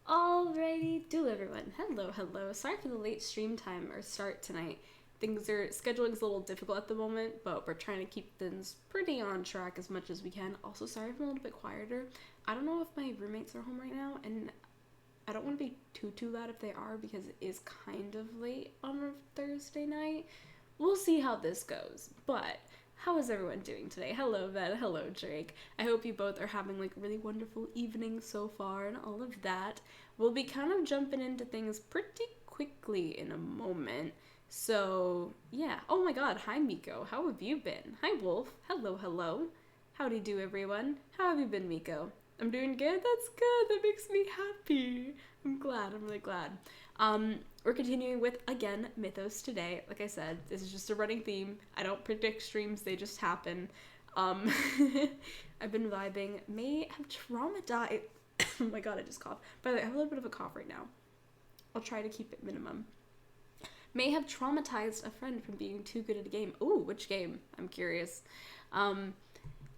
Alrighty, do everyone. Hello. Sorry for the late stream time or start tonight. Scheduling's a little difficult at the moment, but we're trying to keep things pretty on track as much as we can. Also, sorry if I'm a little bit quieter. I don't know if my roommates are home right now, and I don't want to be too loud if they are because it is kind of late on a Thursday night. We'll see how this goes, but how is everyone doing today? Hello, Ben. Hello, Drake. I hope you both are having like a really wonderful evening so far and all of that. We'll be kind of jumping into things pretty quickly in a moment. So, yeah. Oh my god. Hi, Miko. How have you been? Hi, Wolf. Hello. Howdy do, everyone. How have you been, Miko? I'm doing good? That's good. That makes me happy. I'm really glad. We're continuing with, again, Mythos today. Like I said, this is just a running theme. I don't predict streams, they just happen. I've been vibing. May have traumatized... oh my god, I just coughed. By the way, I have a little bit of a cough right now. I'll try to keep it minimum. May have traumatized a friend from being too good at a game. Ooh, which game? I'm curious.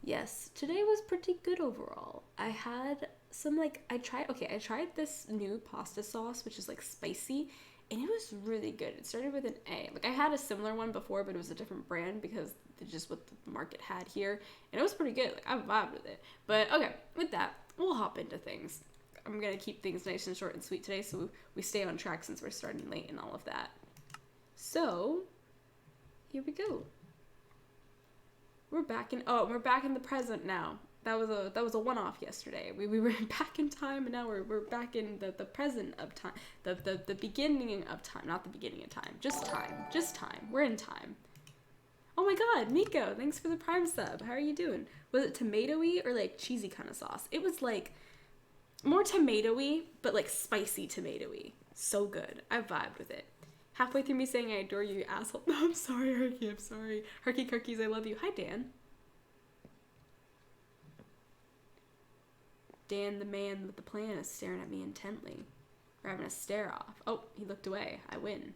Yes, today was pretty good overall. I had some, I tried this new pasta sauce, which is, spicy, and it was really good. It started with an A. I had a similar one before, but it was a different brand because it's just what the market had here, and it was pretty good. I vibed with it. But, okay, with that, we'll hop into things. I'm gonna keep things nice and short and sweet today so we stay on track since we're starting late and all of that. So, here we go. We're back in the present now. That was a one-off yesterday. We were back in time, and now we're back in the present of time. The beginning of time, not the beginning of time. Just time. We're in time. Oh my god, Miko, thanks for the Prime sub. How are you doing? Was it tomatoey or cheesy kind of sauce? It was more tomatoey, but spicy tomatoey. So good. I vibed with it. Halfway through me saying I adore you, asshole. No, I'm sorry, Herky, I'm sorry. Herky Cookies, I love you. Hi, Dan. Dan, the man with the plan, is staring at me intently. We're having a stare-off. Oh, he looked away. I win.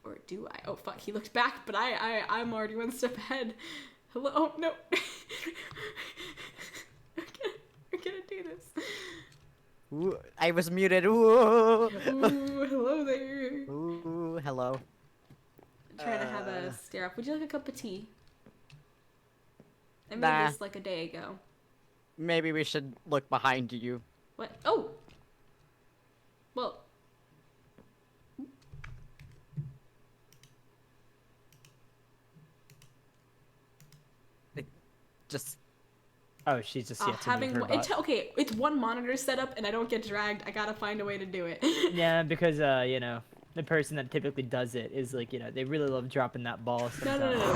Or do I? Oh, fuck, he looked back, but I'm already one step ahead. Hello? Oh, no. I'm gonna do this. Ooh, I was muted. Ooh. Ooh, hello there. Ooh, hello. I'm trying to have a stare off. Would you like a cup of tea? I made Nah. this a day ago. Maybe we should look behind you. What? Oh! Well. Just... Oh, she's just yet to move her butt. Okay, it's one monitor setup and I don't get dragged. I gotta find a way to do it. Yeah, because, the person that typically does it is they really love dropping that ball sometimes. No.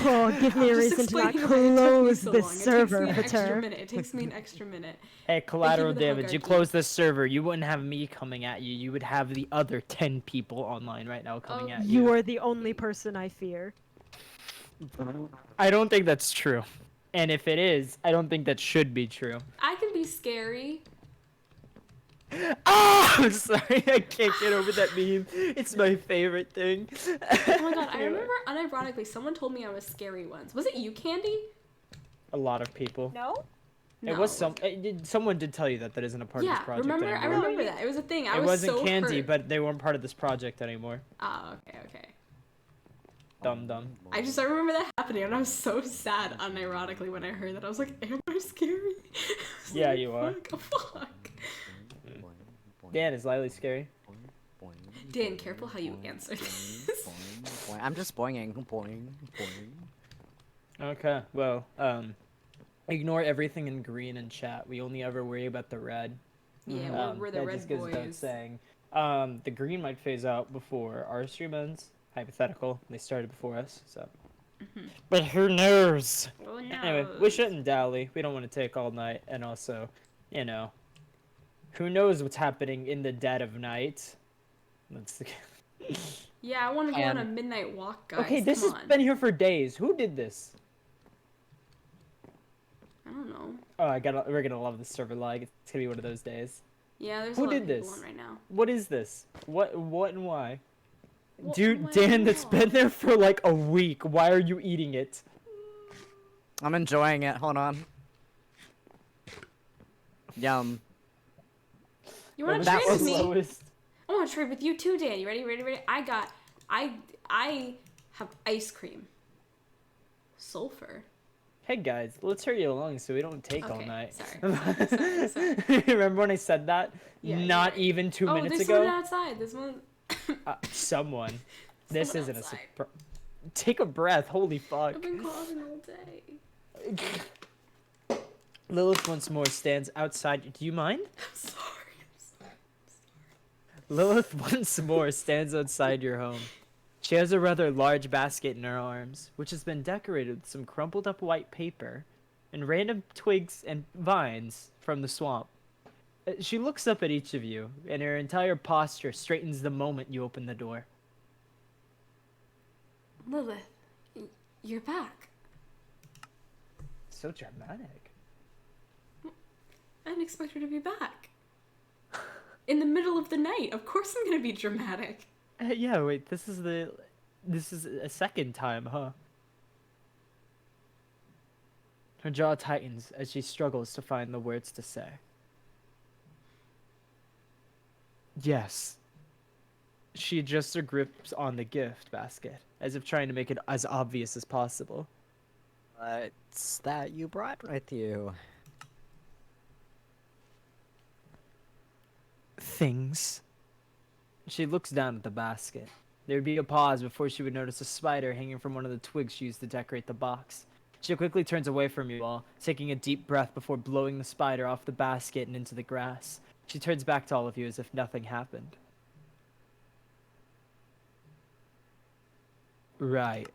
Oh, give me a reason to not close this server, Pater. It takes me an extra minute. Hey, collateral damage. You close this server, you wouldn't have me coming at you. You would have the other 10 people online right now coming at you. You are the only person I fear. I don't think that's true. And if it is, I don't think that should be true. I can be scary. Oh, I'm sorry. I can't get over that meme. It's my favorite thing. Oh my god, I remember unironically someone told me I was scary once. Was it you, Candy? A lot of people. No? It was someone did tell you that isn't a part of this project anymore. I remember that. It was a thing. It wasn't Candy, but they weren't part of this project anymore. Oh, okay. Dumb. I remember that happening, and I was so sad unironically when I heard that. I was like, am I scary? Yeah, you are. Fuck. Dan, is Lilee scary? Dan, careful how you answer this. I'm just boinging. Okay, well, ignore everything in green and chat. We only ever worry about the red. Yeah, we're the that red just goes boys. without saying. The green might phase out before our stream ends. Hypothetical. They started before us, so. But who knows? Oh, no. Anyway, we shouldn't dally. We don't want to take all night, and also, who knows what's happening in the dead of night? Yeah, I want to go on a midnight walk, guys. Okay, this has been here for days. Who did this? I don't know. Oh, we're gonna love this server lag. It's gonna be one of those days. Yeah, there's Who a lot did of people this? on right now. What is this? What and why? What Dude, went Dan, that's wrong? been there for a week. Why are you eating it? I'm enjoying it. Hold on. Yum. You What want was to that trade with the was- me? lowest? I want to trade with you too, Dan. You ready? Ready? Ready? I have ice cream. Sulfur. Hey guys, let's hurry along so we don't take all Okay, night. sorry. Remember when I said that? Yeah, you're Not right. even 2 Oh, minutes there's someone ago? outside. There's one. Someone. This Someone isn't outside. a surprise. Take a breath, holy fuck. I've been coughing all day. Lilith once more stands outside. Do you mind? I'm sorry. Lilith once more stands outside your home. She has a rather large basket in her arms, which has been decorated with some crumpled up white paper and random twigs and vines from the swamp. She looks up at each of you, and her entire posture straightens the moment you open the door. Lilith, you're back. So dramatic. I didn't expect her to be back. In the middle of the night. Of course I'm gonna be dramatic. Yeah, wait, this is a second time, huh? Her jaw tightens as she struggles to find the words to say. Yes. She adjusts her grips on the gift basket, as if trying to make it as obvious as possible. What's that you brought with you? Things. She looks down at the basket. There would be a pause before she would notice a spider hanging from one of the twigs she used to decorate the box. She quickly turns away from you all, taking a deep breath before blowing the spider off the basket and into the grass. She turns back to all of you as if nothing happened. Right.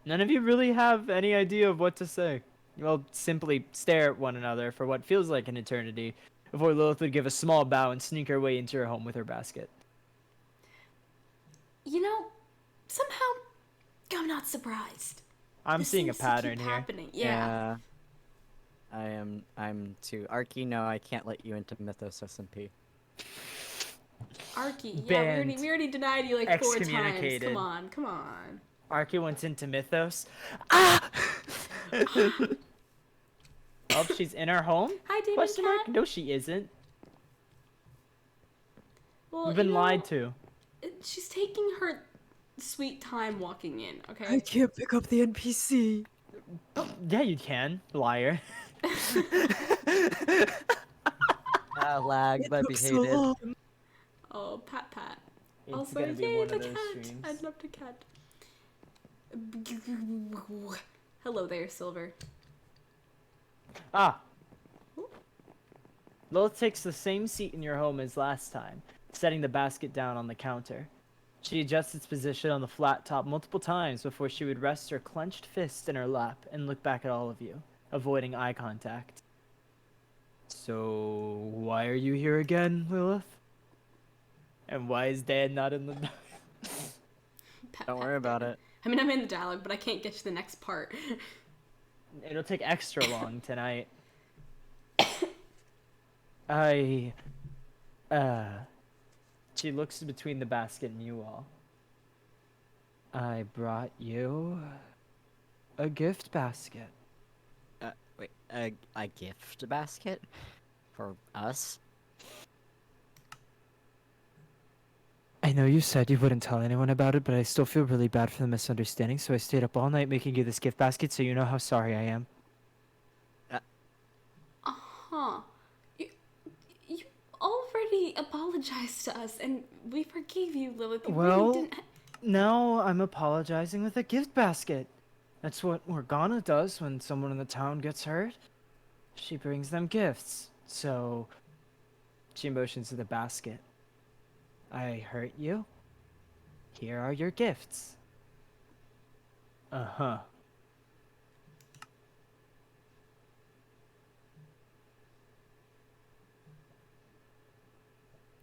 None of you really have any idea of what to say. You all simply stare at one another for what feels like an eternity, before Lilith would give a small bow and sneak her way into her home with her basket. You know, somehow I'm not surprised. I'm This seeing a seems to pattern keep here. happening. Yeah. I'm too. Arky, no, I can't let you into Mythos SMP. Arky, yeah, Banned. we already denied you like 4 times. Excommunicated. Come on. Arky went into Mythos. Ah! Oh, she's in her home? Hi, David Question mark? Cat. No, she isn't. Well, We've been you know, lied to. She's taking her sweet time walking in, okay? I can't pick up the NPC. Yeah, you can, liar. Lag, but behated. Oh, pat. It's Also, gonna be yay, one the of those cat. streams. I'd love to cat. Hello there, Silver. Ah. Lilith takes the same seat in your home as last time, setting the basket down on the counter. She adjusts its position on the flat top multiple times before she would rest her clenched fist in her lap and look back at all of you, avoiding eye contact. So, why are you here again, Lilith? And why is Dan not in the... Don't worry about it. I mean, I'm in the dialogue, but I can't get to the next part. It'll take extra long tonight. She looks between the basket and you all. I brought you a gift basket. Wait, a gift basket? For us? I know you said you wouldn't tell anyone about it, but I still feel really bad for the misunderstanding, so I stayed up all night making you this gift basket so you know how sorry I am. Uh-huh. You already apologized to us, and we forgave you, Lilith. You Well, really didn't... now I'm apologizing with a gift basket. That's what Morgana does when someone in the town gets hurt. She brings them gifts. So, she motions to the basket. I hurt you? Here are your gifts. Uh-huh.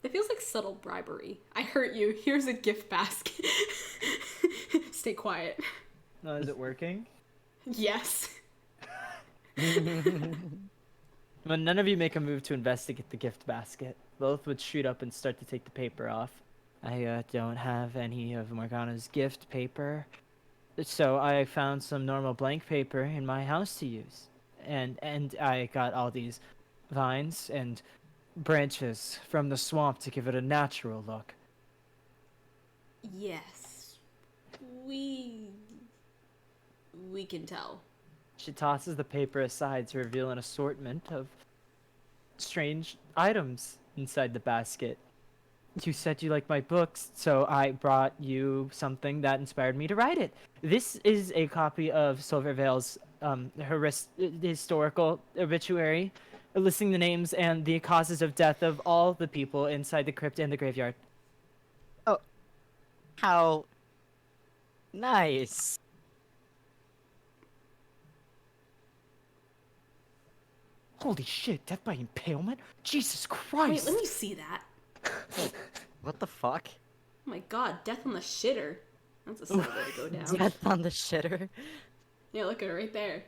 It feels like subtle bribery. I hurt you. Here's a gift basket. Stay quiet. No, is it working? Yes. When none of you make a move to investigate the gift basket, both would shoot up and start to take the paper off. I don't have any of Morgana's gift paper, so I found some normal blank paper in my house to use. And I got all these vines and branches from the swamp to give it a natural look. Yes. We can tell. She tosses the paper aside to reveal an assortment of strange items inside the basket. You said you like my books, so I brought you something that inspired me to write it. This is a copy of Silvervale's historical obituary, listing the names and the causes of death of all the people inside the crypt and the graveyard. Oh, how nice. Holy shit, death by impalement? Jesus Wait, Christ! let me see that. What the fuck? Oh my god, death on the shitter. That's a sad way to go down. Death on the shitter? Yeah, look at it right there.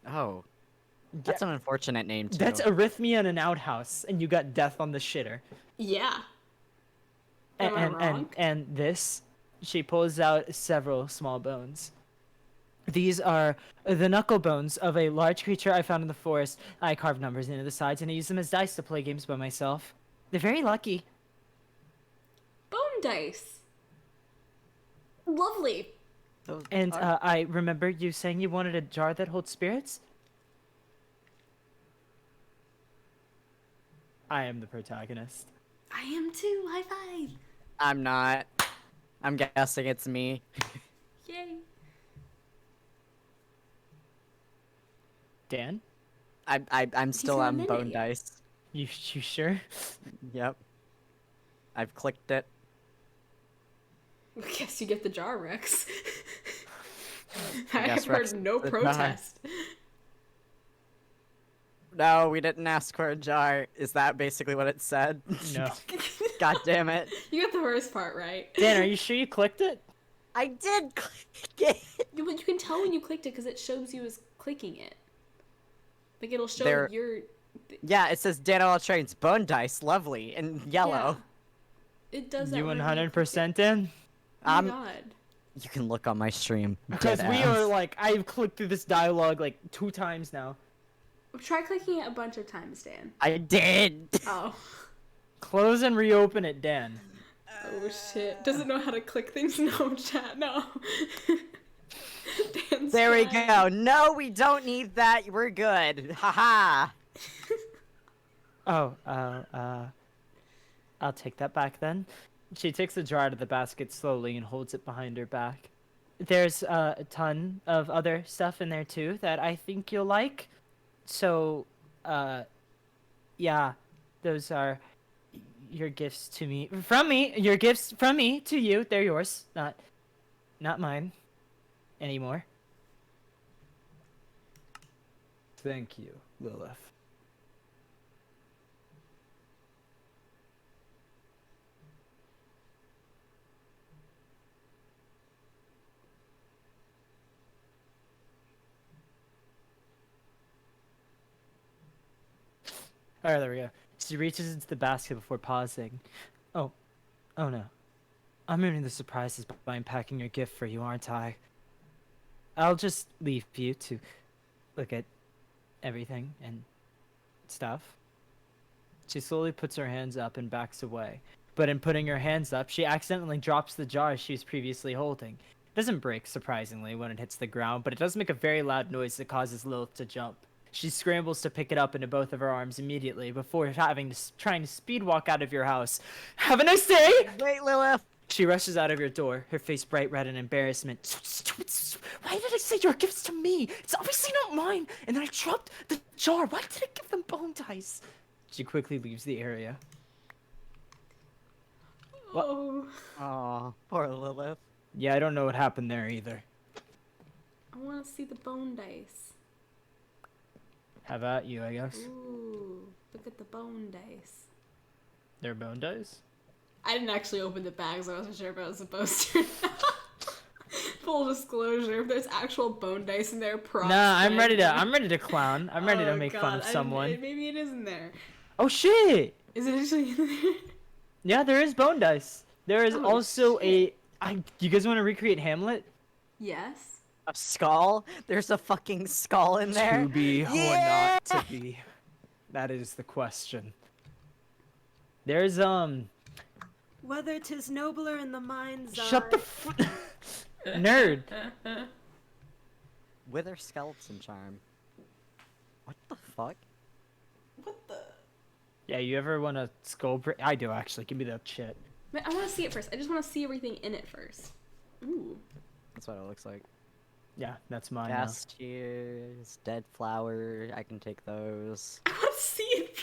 Oh. That's an unfortunate name, too. That's arrhythmia in an outhouse, and you got death on the shitter. Yeah. Am I wrong? And this, she pulls out several small bones. These are the knuckle bones of a large creature I found in the forest. I carved numbers into the sides, and I use them as dice to play games by myself. They're very lucky. Bone dice. Lovely. Those And are- I remember you saying you wanted a jar that holds spirits? I am the protagonist. I am too. High five. I'm not. I'm guessing it's me. Yay. Dan? I'm still not on in it bone yet. dice. You sure? Yep. I've clicked it. I guess you get the jar, Rex. I I guess have Rex heard no did not. protest. No, we didn't ask for a jar. Is that basically what it said? No. God damn it. You got the first part right. Dan, are you sure you clicked it? I did click it. You can tell when you clicked it because it shows you as clicking it. Like it'll show There- your. Yeah, it says Daniel Trains bone dice, lovely, in yellow. Yeah. It does that. You whenever click 100% it. in? Oh my god. You can look on my stream. Because we deadass. are like, I've clicked through this dialogue like 2 times now. Try clicking it a bunch of times, Dan. I did. Oh. Close and reopen it, Dan. Oh shit. Doesn't know how to click things? No, chat, no. Dan's There we trying. go. No, we don't need that. We're good. Haha. Oh, I'll take that back then. She takes the jar out of the basket slowly and holds it behind her back. There's a ton of other stuff in there too that I think you'll like. So, yeah, those are your gifts to me. From me, your gifts from me to you. They're yours, not mine anymore. Thank you, Lilith. Alright, there we go. She reaches into the basket before pausing. Oh no. I'm ruining the surprises by unpacking your gift for you, aren't I? I'll just leave you to look at everything and stuff. She slowly puts her hands up and backs away. But in putting her hands up, she accidentally drops the jar she was previously holding. It doesn't break, surprisingly, when it hits the ground, but it does make a very loud noise that causes Lilith to jump. She scrambles to pick it up into both of her arms immediately before trying to speed walk out of your house. Have a nice day! Wait, Lilith. She rushes out of your door, her face bright red in embarrassment. Why did I say your gifts to me? It's obviously not mine. And then I dropped the jar. Why did I give them bone dice? She quickly leaves the area. What? Oh. Aw, poor Lilith. Yeah, I don't know what happened there either. I want to see the bone dice. How about you, I guess? Ooh. Look at the bone dice. They're bone dice? I didn't actually open the bag, so I wasn't sure if I was supposed to. Full disclosure, if there's actual bone dice in there, props. Nah, I'm ready man. to clown. I'm ready to Oh, make fun God, of someone. maybe it is in there. Oh shit! Is it actually in there? Yeah, there is bone dice. There is Oh, also shit. you guys want to recreate Hamlet? Yes. A skull? There's a fucking skull in there? To be Yeah! or not to be. That is the question. There's Whether 'tis nobler in the mind's Shut the nerd. Wither skeleton charm. What the fuck? What the? Yeah, you ever want to skull break? I do actually. Give me that shit. Wait, I want to see it first. I just want to see everything in it first. Ooh. That's what it looks like. Yeah, that's mine. Now. Gas tears, dead flower. I can take those. I want to see it.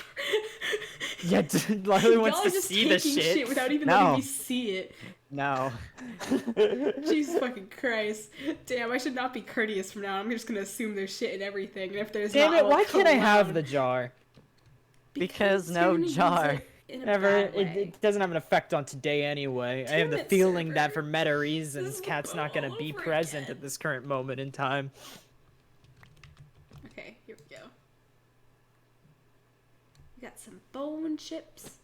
Yeah, Lilee wants Y'all are to just see the taking shit. without even No. letting me see it. No. Jesus fucking Christ. Damn, I should not be courteous from now on. I'm just gonna assume there's shit in everything, and if there's Damn not, it! I'll Why can't I have cologne. the jar? Because you're no gonna use jar. it in a Never. bad It, way. it doesn't have an effect on today anyway. I have the Damn it, feeling server. that for meta reasons, This is Cat's not gonna all be over present again. at this current moment in time. Okay, here we go. We got some bone chips.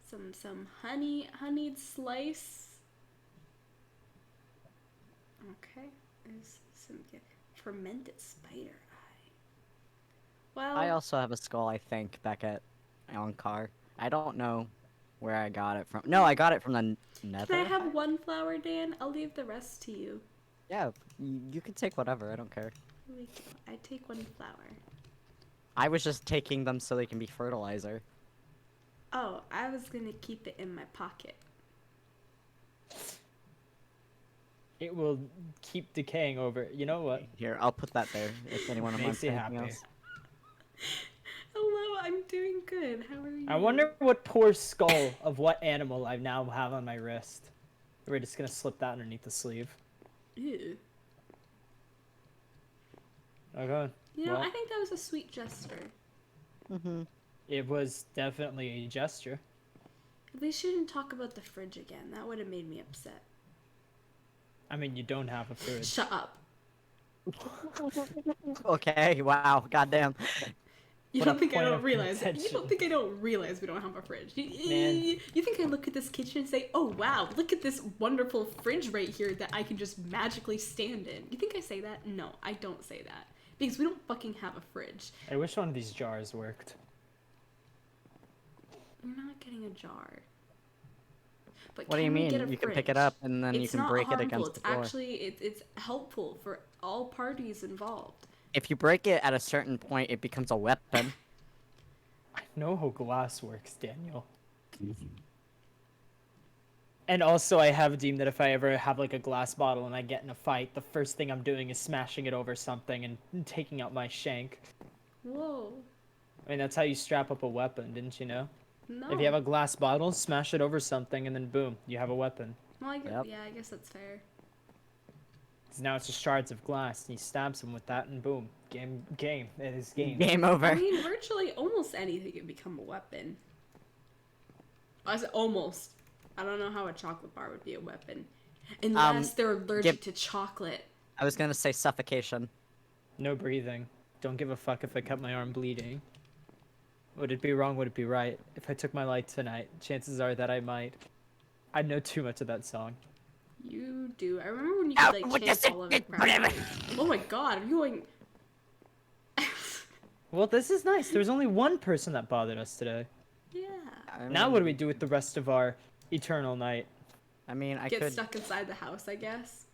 Some honeyed slice. Okay, there's some fermented spider eye. Well, I also have a skull, I think, back at Car. I don't know where I got it from. No, I got it from the Nether. can I have one flower, Dan? I'll leave the rest to you. Yeah, you can take whatever. I don't care. Here we go. I take one flower. I was just taking them so they can be fertilizer. Oh, I was gonna keep it in my pocket. It will keep decaying over. You know what? Here, I'll put that there if anyone wants Makes you anything happy. else. Hello, I'm doing good. How are you? I wonder what poor skull of what animal I now have on my wrist. We're just gonna slip that underneath the sleeve. Ew. Okay. You know, Well, I think that was a sweet gesture. Mm-hmm. it was definitely a gesture. They shouldn't talk about the fridge again. That would have made me upset. I mean, you don't have a fridge. Shut up. Okay, wow, goddamn. You What don't a think I point don't of realize? You contention. don't think I don't realize we don't have a fridge? Man. You think I look at this kitchen and say, "Oh wow, look at this wonderful fridge right here that I can just magically stand in"? You think I say that? No, I don't say that because we don't fucking have a fridge. I wish one of these jars worked. You're not getting a jar. But What do you can we mean? get a You can pick fridge? it up and then you It's can not break it harmful. against It's the door. actually it's helpful for all parties involved. If you break it at a certain point, it becomes a weapon. I know how glass works, Daniel. And also, I have deemed that if I ever have like a glass bottle and I get in a fight, the first thing I'm doing is smashing it over something and taking out my shank. Whoa. I mean, that's how you strap up a weapon, didn't you know? No. If you have a glass bottle, smash it over something, and then boom, you have a weapon. Well, Yep. yeah, I guess that's fair. 'Cause now it's just shards of glass, and he stabs him with that, and boom, game. It is game. Game over. I mean, virtually almost anything can become a weapon. I said almost. I don't know how a chocolate bar would be a weapon. Unless they're allergic to chocolate. I was gonna say suffocation. No breathing. Don't give a fuck if I cut my arm bleeding. Would it be wrong? Would it be right? If I took my life tonight, chances are that I might. I know too much of that song. You do. I remember when you could like kick all of it. Oh my god, are you going... Well, this is nice. There was only one person that bothered us today. Yeah. Now what do we do with the rest of our eternal night? I mean, I Get could. stuck inside the house, I guess.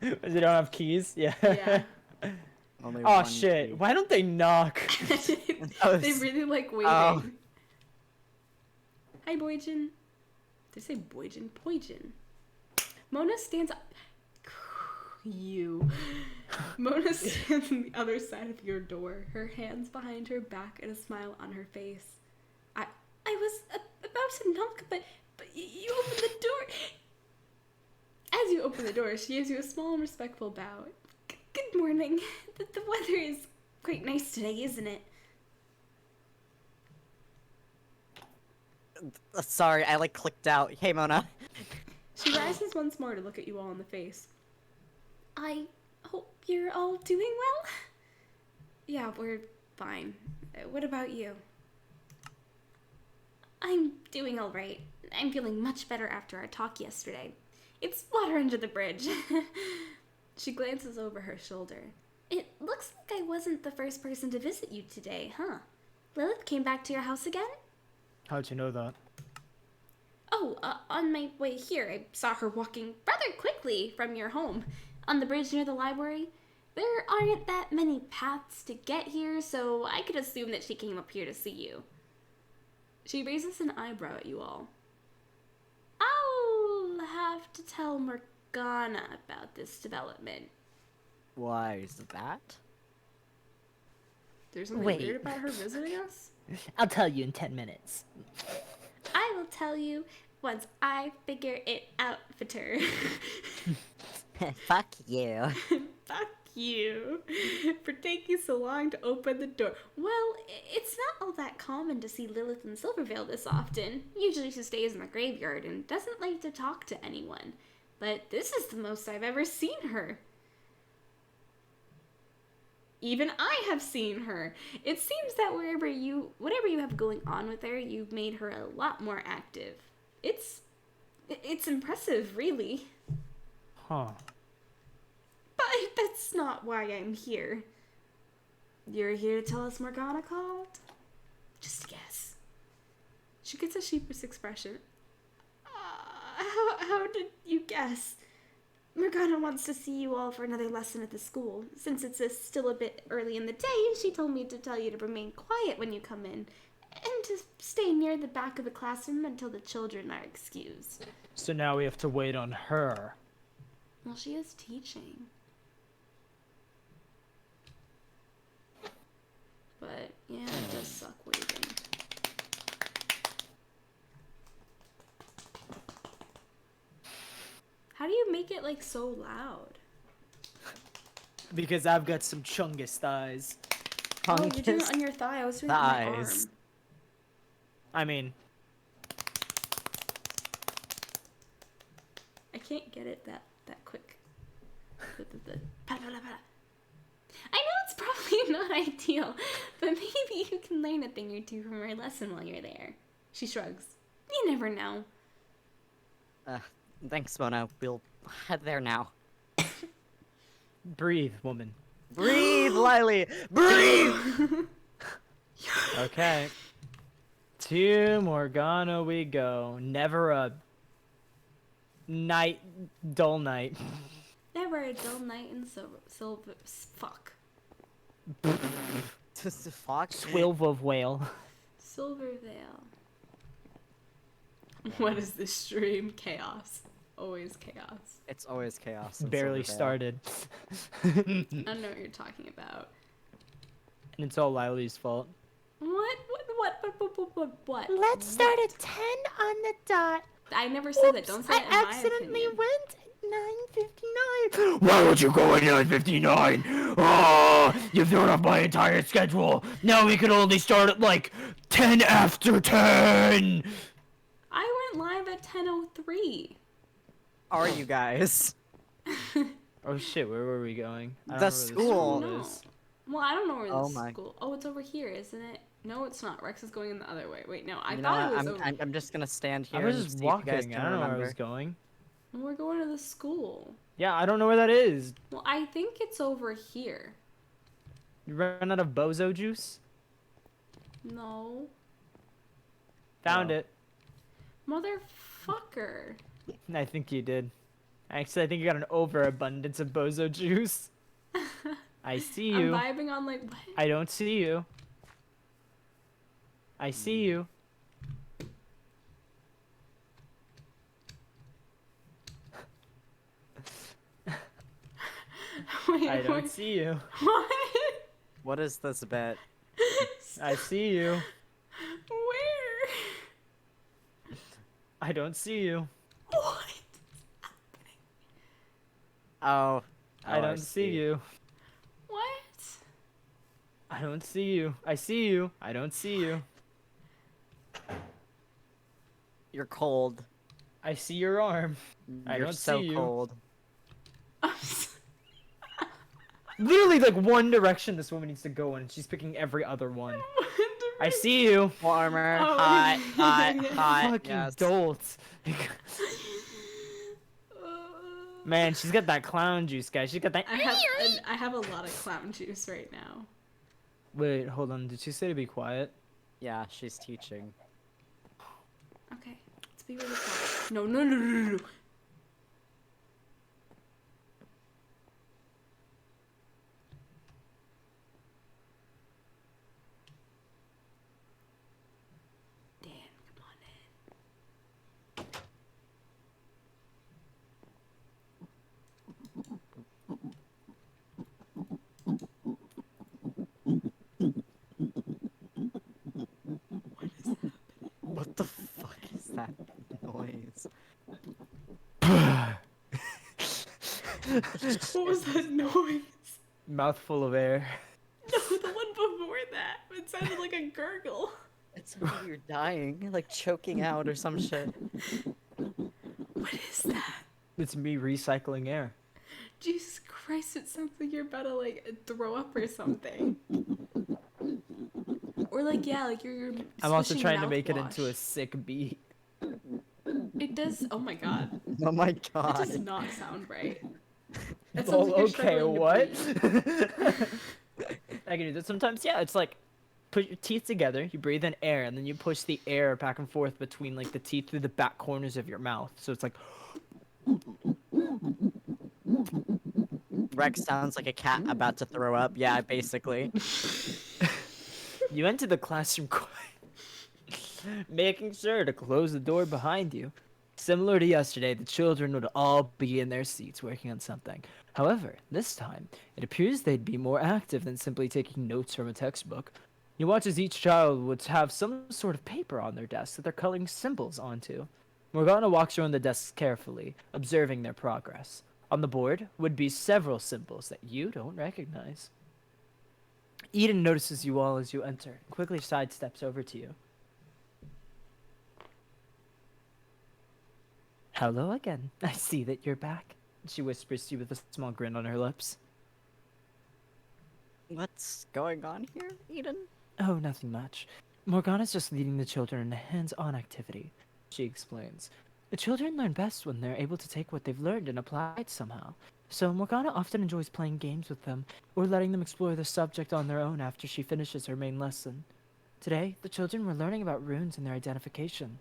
They don't have keys? Yeah. Yeah. Only Oh one shit. key. Why don't they knock? They really like waiting. Oh. Hi, Boyjin. Did I say Boyjin? Poijin. Mona stands up. You. Mona stands on the other side of your door, her hands behind her back and a smile on her face. I was about to knock, but you opened the door. As you open the door, she gives you a small and respectful bow. Good morning. The weather is quite nice today, isn't it? Sorry, I like clicked out. Hey, Mona. She rises once more to look at you all in the face. I hope you're all doing well? Yeah, we're fine. What about you? I'm doing all right. I'm feeling much better after our talk yesterday. It's water under the bridge. She glances over her shoulder. It looks like I wasn't the first person to visit you today, huh? Lilith came back to your house again? How'd you know that? Oh, on my way here, I saw her walking rather quickly from your home on the bridge near the library. There aren't that many paths to get here, so I could assume that she came up here to see you. She raises an eyebrow at you all. I'll have to tell Morgana about this development. Why is that? There's something Wait. weird about her visiting us? I'll tell you in 10 minutes. I will tell you once I figure it out for her. Fuck you. Fuck you for taking so long to open the door. Well, it's not all that common to see Lilith in Silvervale this often. Usually she stays in the graveyard and doesn't like to talk to anyone. But this is the most I've ever seen her. Even I have seen her. It seems that whatever you have going on with her, you've made her a lot more active. It's impressive, really. Huh. But that's not why I'm here. You're here to tell us Morgana called? Just a guess. She gets a sheepish expression. How did you guess? Morgana wants to see you all for another lesson at the school. Since it's still a bit early in the day, she told me to tell you to remain quiet when you come in, and to stay near the back of the classroom until the children are excused. So now we have to wait on her. Well, she is teaching. But, yeah, it does suck waiting. How do you make it, like, so loud? Because I've got some chungus thighs. Oh, you're doing it on your thigh. I was doing it on my arm. Thighs. I mean, I can't get it that quick. I know it's probably not ideal, but maybe you can learn a thing or two from our lesson while you're there. She shrugs. You never know. Thanks, Bono. We'll head there now. breathe, woman. Breathe, Lilee! Breathe! Okay. To Morgana we go. Never a dull night. Never a dull night in silver. Fuck. Fuck. Swilv of whale. Silvervale. What is this stream? Chaos. Always chaos. It's always chaos. in Barely Silvervale. started. I don't know what you're talking about. And it's all Lilee's fault. What? What? Let's start at 10 on the dot. I never said that. Don't say it in I my accidentally opinion. went at 9:59. Why would you go at 9:59? Oh, you threw off my entire schedule. Now we can only start at like 10 after 10. I went live at 10:03. Are you guys? Oh shit, where were we going? I don't The know where school. No. is. Well, I don't know where Oh this my. school. Oh, it's over here, isn't it? No, it's not. Rex is going in the other way. Wait, no, I You know thought what? it was over. I'm just gonna stand I here was and just see if you guys walking. can I don't know where I remember. was going. We're going to the school. Yeah, I don't know where that is. Well, I think it's over here. You ran out of bozo juice? No. Found Oh. it. Motherfucker. I think you did. Actually, I think you got an overabundance of bozo juice. I see you. I'm vibing on like what? I don't see you. I see you. Wait, I don't what? see you. What? What is this bet? I see you. Where? I don't see you. What? Oh. I don't see you. What? I don't see you. I see you. I don't see you. You're cold. I see your arm. I You're don't so see you. cold. Literally, like one direction this woman needs to go in, and she's picking every other one. I see you. Warmer, Oh, hot, hot, yeah. hot. Fucking Yes. dolt. Man, she's got that clown juice, guys. She's got that. I have a lot of clown juice right now. Wait, hold on. Did she say to be quiet? Yeah, she's teaching. Okay, let's be really quiet. No, no, no, no, no, no. Dan, come on in. What the fuck is that noise? What was that noise? Mouthful of air. No, the one before that. It sounded like a gurgle. It sounds like you're dying, like choking out or some shit. What is that? It's me recycling air. Jesus Christ, it sounds like you're about to like throw up or something. Or like, yeah, like you're I'm also swishing trying to make it mouthwash. into a sick beat. It does. Oh my god. Oh my That god. does not sound right. That sounds Oh, like you're okay, struggling to what? breathe. I can do that sometimes. Yeah, it's like put your teeth together, you breathe in air, and then you push the air back and forth between like the teeth through the back corners of your mouth. So it's like. Rex sounds like a cat about to throw up. Yeah, basically. You enter the classroom quiet, making sure to close the door behind you. Similar to yesterday, the children would all be in their seats working on something. However, this time, it appears they'd be more active than simply taking notes from a textbook. You watch as each child would have some sort of paper on their desk that they're coloring symbols onto. Morgana walks around the desks carefully, observing their progress. On the board would be several symbols that you don't recognize. Eden notices you all as you enter, and quickly sidesteps over to you. Hello again. I see that you're back. She whispers to you with a small grin on her lips. What's going on here, Eden? Oh, nothing much. Morgana's just leading the children in a hands-on activity, she explains. The children learn best when they're able to take what they've learned and apply it somehow. So Morgana often enjoys playing games with them, or letting them explore the subject on their own after she finishes her main lesson. Today, the children were learning about runes and their identification.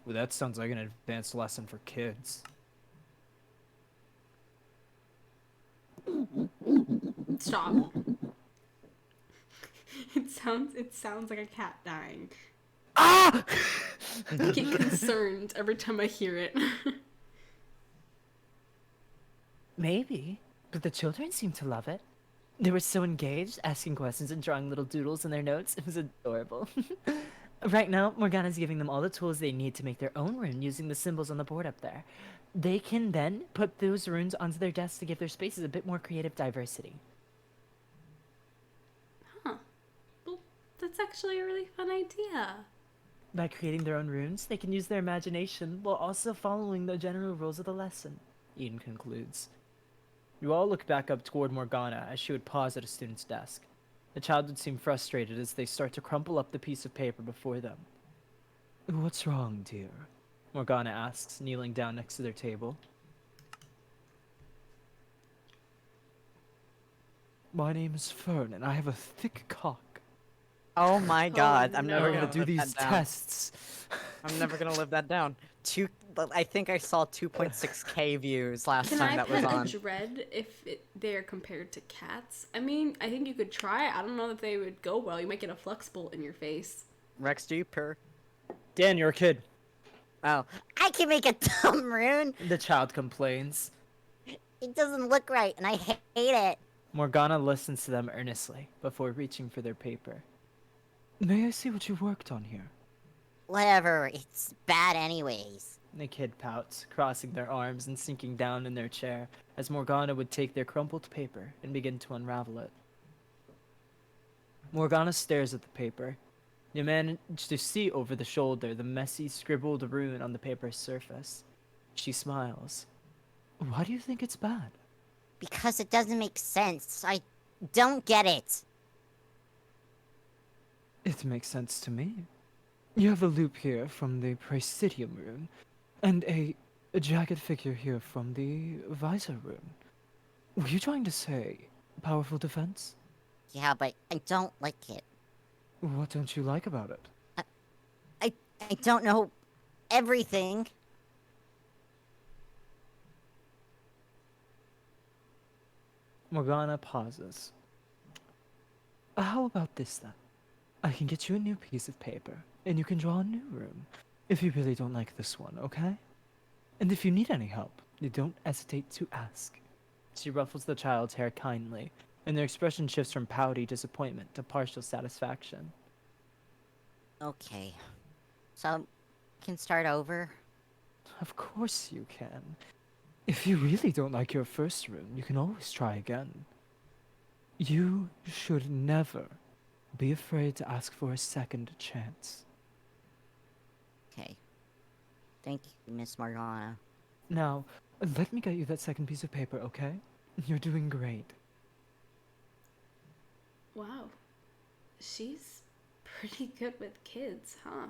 Well, that sounds like an advanced lesson for kids. Stop. It sounds like a cat dying. Ah! I get concerned every time I hear it. Maybe, but the children seemed to love it. They were so engaged, asking questions and drawing little doodles in their notes. It was adorable. Right now, Morgana's giving them all the tools they need to make their own rune using the symbols on the board up there. They can then put those runes onto their desks to give their spaces a bit more creative diversity. Huh. Well, that's actually a really fun idea. By creating their own runes, they can use their imagination while also following the general rules of the lesson, Eden concludes. You all look back up toward Morgana as she would pause at a student's desk. The child would seem frustrated as they start to crumple up the piece of paper before them. What's wrong, dear? Morgana asks, kneeling down next to their table. My name is Fern, and I have a thick cock. Oh my god, I'm no. never We're gonna gonna do live these that down. tests. I'm never gonna live that down. I think I saw 2.6k views last Can time I that was pet on. a dread if they're compared to cats? I mean, I think you could try. I don't know if they would go well. You might get a flux bolt in your face. Rex, do you purr? Dan, you're a kid. Oh. I can make a dumb rune. The child complains. It doesn't look right, and I hate it. Morgana listens to them earnestly before reaching for their paper. May I see what you worked on here? Whatever, it's bad anyways. The kid pouts, crossing their arms and sinking down in their chair as Morgana would take their crumpled paper and begin to unravel it. Morgana stares at the paper. You manage to see over the shoulder the messy, scribbled rune on the paper's surface. She smiles. Why do you think it's bad? Because it doesn't make sense. I don't get it. It makes sense to me. You have a loop here from the Praesidium rune, and a a jagged figure here from the visor rune. Were you trying to say powerful defense? Yeah, but I don't like it. What don't you like about it? I don't know everything. Morgana pauses. How about this then? I can get you a new piece of paper, and you can draw a new rune, if you really don't like this one, okay? And if you need any help, you don't hesitate to ask. She ruffles the child's hair kindly, and their expression shifts from pouty disappointment to partial satisfaction. Okay. So, can start over? Of course you can. If you really don't like your first rune, you can always try again. You should never be afraid to ask for a second chance. Okay. Thank you, Miss Morgana. Now, let me get you that second piece of paper, okay? You're doing great. Wow. She's pretty good with kids, huh?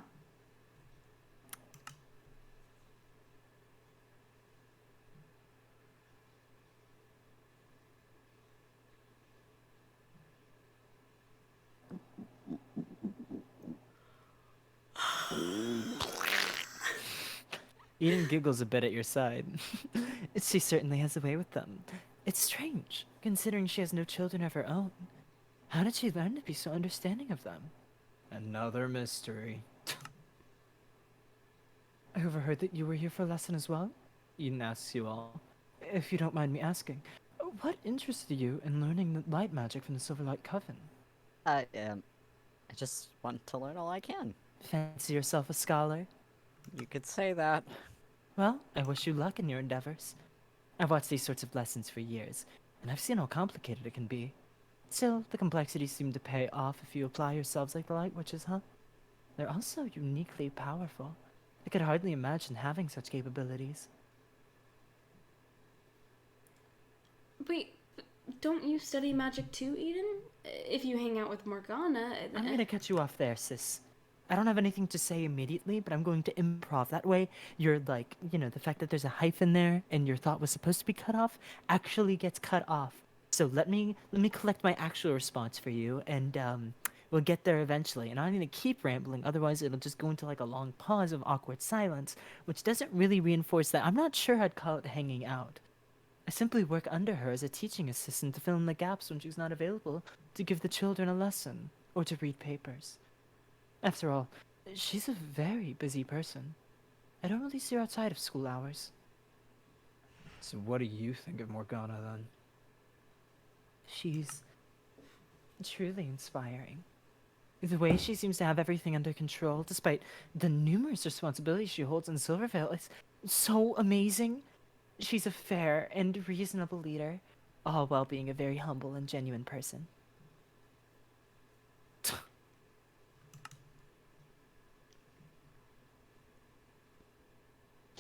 Eden giggles a bit at your side. She certainly has a way with them. It's strange, considering she has no children of her own. How did she learn to be so understanding of them? Another mystery. I overheard that you were here for a lesson as well? Eden asks you all. If you don't mind me asking, what interested you in learning the light magic from the Silverlight Coven? I just want to learn all I can. Fancy yourself a scholar? You could say that. Well, I wish you luck in your endeavors. I've watched these sorts of lessons for years, and I've seen how complicated it can be. Still, the complexities seem to pay off if you apply yourselves like the Light Witches, huh? They're also uniquely powerful. I could hardly imagine having such capabilities. Wait, don't you study magic too, Eden? If you hang out with Morgana... I'm gonna cut you off there, sis. I don't have anything to say immediately, but I'm going to improv. That way, you're like, the fact that there's a hyphen there and your thought was supposed to be cut off actually gets cut off. So let me collect my actual response for you, and we'll get there eventually. And I'm gonna keep rambling, otherwise it'll just go into like a long pause of awkward silence, which doesn't really reinforce that. I'm not sure I'd call it hanging out. I simply work under her as a teaching assistant to fill in the gaps when she's not available to give the children a lesson or to read papers. After all, she's a very busy person. I don't really see her outside of school hours. So what do you think of Morgana, then? She's truly inspiring. The way she seems to have everything under control, despite the numerous responsibilities she holds in Silvervale, is so amazing. She's a fair and reasonable leader, all while being a very humble and genuine person.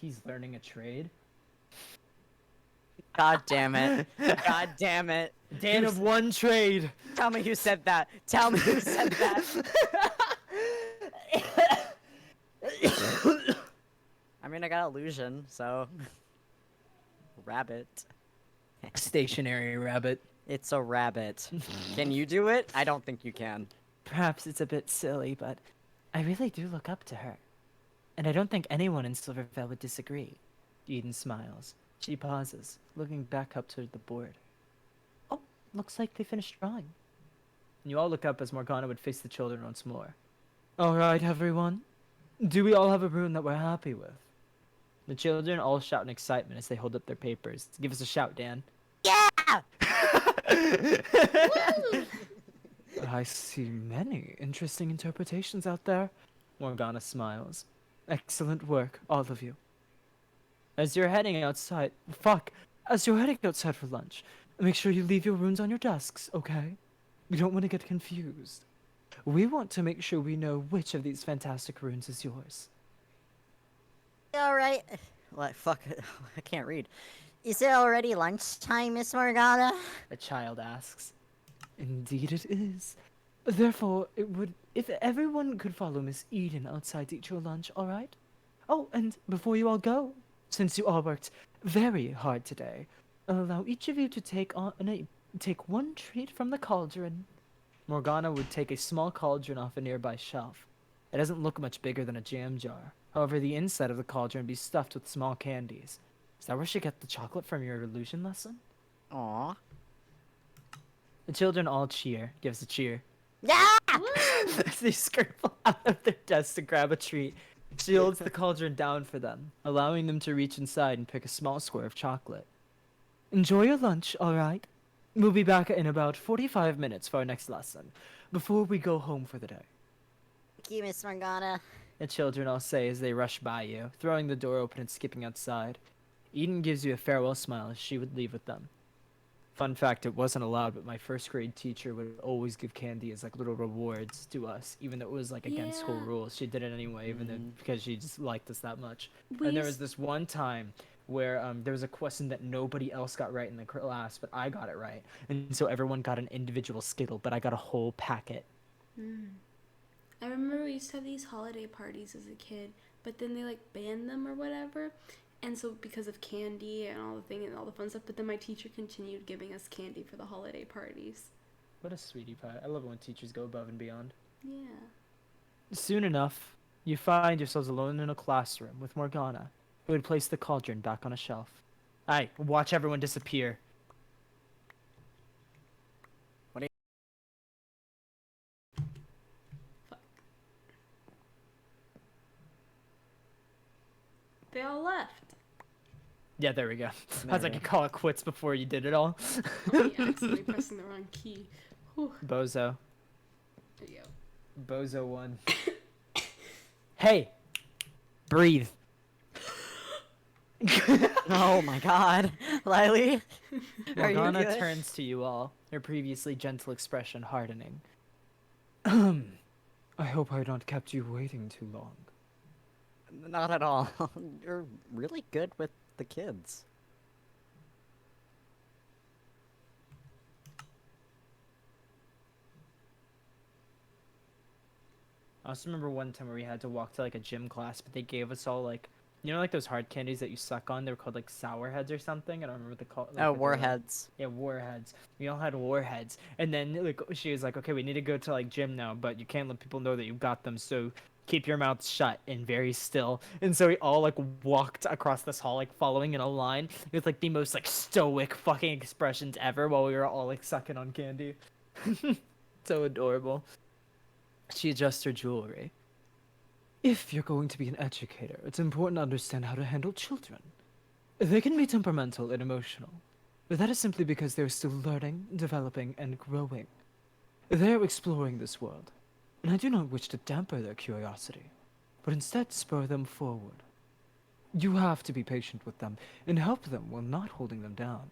He's learning a trade. God damn it. God damn it. Dan of one trade. Tell me who said that. Tell me who said that. I mean, I got illusion, so... Rabbit. Stationary rabbit. It's a rabbit. Can you do it? I don't think you can. Perhaps it's a bit silly, but I really do look up to her. And I don't think anyone in Silvervale would disagree. Eden smiles. She pauses, looking back up toward the board. Oh, looks like they finished drawing. And you all look up as Morgana would face the children once more. Alright, everyone. Do we all have a rune that we're happy with? The children all shout in excitement as they hold up their papers. Give us a shout, Dan. Yeah! I see many interesting interpretations out there. Morgana smiles. Excellent work, all of you. As you're heading outside for lunch, make sure you leave your runes on your desks, okay? We don't want to get confused. We want to make sure we know which of these fantastic runes is yours. Alright. What? Fuck. I can't read. Is it already lunchtime, Miss Morgana? The child asks. Indeed it is. Therefore, it would if everyone could follow Miss Eden outside to eat your lunch, alright? Oh, and before you all go, Since you all worked very hard today, I'll allow each of you to take one treat from the cauldron. Morgana would take a small cauldron off a nearby shelf. It doesn't look much bigger than a jam jar. However, the inside of the cauldron would be stuffed with small candies. Is that where she got the chocolate from your illusion lesson? Aw. The children all cheer. Gives a cheer. Yeah! As they scramble out of their desks to grab a treat, she holds the cauldron down for them, allowing them to reach inside and pick a small square of chocolate. Enjoy your lunch, alright? We'll be back in about 45 minutes for our next lesson, before we go home for the day. Thank you, Miss Morgana. The children all say as they rush by you, throwing the door open and skipping outside. Eden gives you a farewell smile as she would leave with them. Fun fact, it wasn't allowed, but my first grade teacher would always give candy as like little rewards to us, even though it was like against school rules. She did it anyway, even though because she just liked us that much. And there was this one time where there was a question that nobody else got right in the class, but I got it right, and so everyone got an individual Skittle, but I got a whole packet. I remember we used to have these holiday parties as a kid, but then they like banned them or whatever. And so because of candy and all the thing and all the fun stuff, but then my teacher continued giving us candy for the holiday parties. What a sweetie pie. I love it when teachers go above and beyond. Yeah. Soon enough, you find yourselves alone in a classroom with Morgana, who had placed the cauldron back on a shelf. Aye, watch everyone disappear. Fuck. They all left. Yeah, there we go. I was like, you call it quits before you did it all. Oh, yeah, accidentally pressing the wrong key. Whew. Bozo. There you Bozo 1. Hey! Breathe. Oh my god. Lilee? Are you Morgana good? turns to you all, her previously gentle expression hardening. I hope I not kept you waiting too long. Not at all. You're really good with the kids. I also remember one time where we had to walk to like a gym class, but they gave us all like, you know, like those hard candies that you suck on. They were called like sour heads or something. I don't remember what they called. Like, Oh, what they were. warheads. Yeah, warheads. We all had warheads, and then like she was like, okay, we need to go to like gym now, but you can't let people know that you got them, so keep your mouth shut and very still. And so we all like walked across this hall, like following in a line with like the most like stoic fucking expressions ever, while we were all like sucking on candy. So adorable. She adjusts her jewelry. If you're going to be an educator, it's important to understand how to handle children. They can be temperamental and emotional, but that is simply because they're still learning, developing, and growing. They're exploring this world, and I do not wish to damper their curiosity, but instead spur them forward. You have to be patient with them and help them while not holding them down.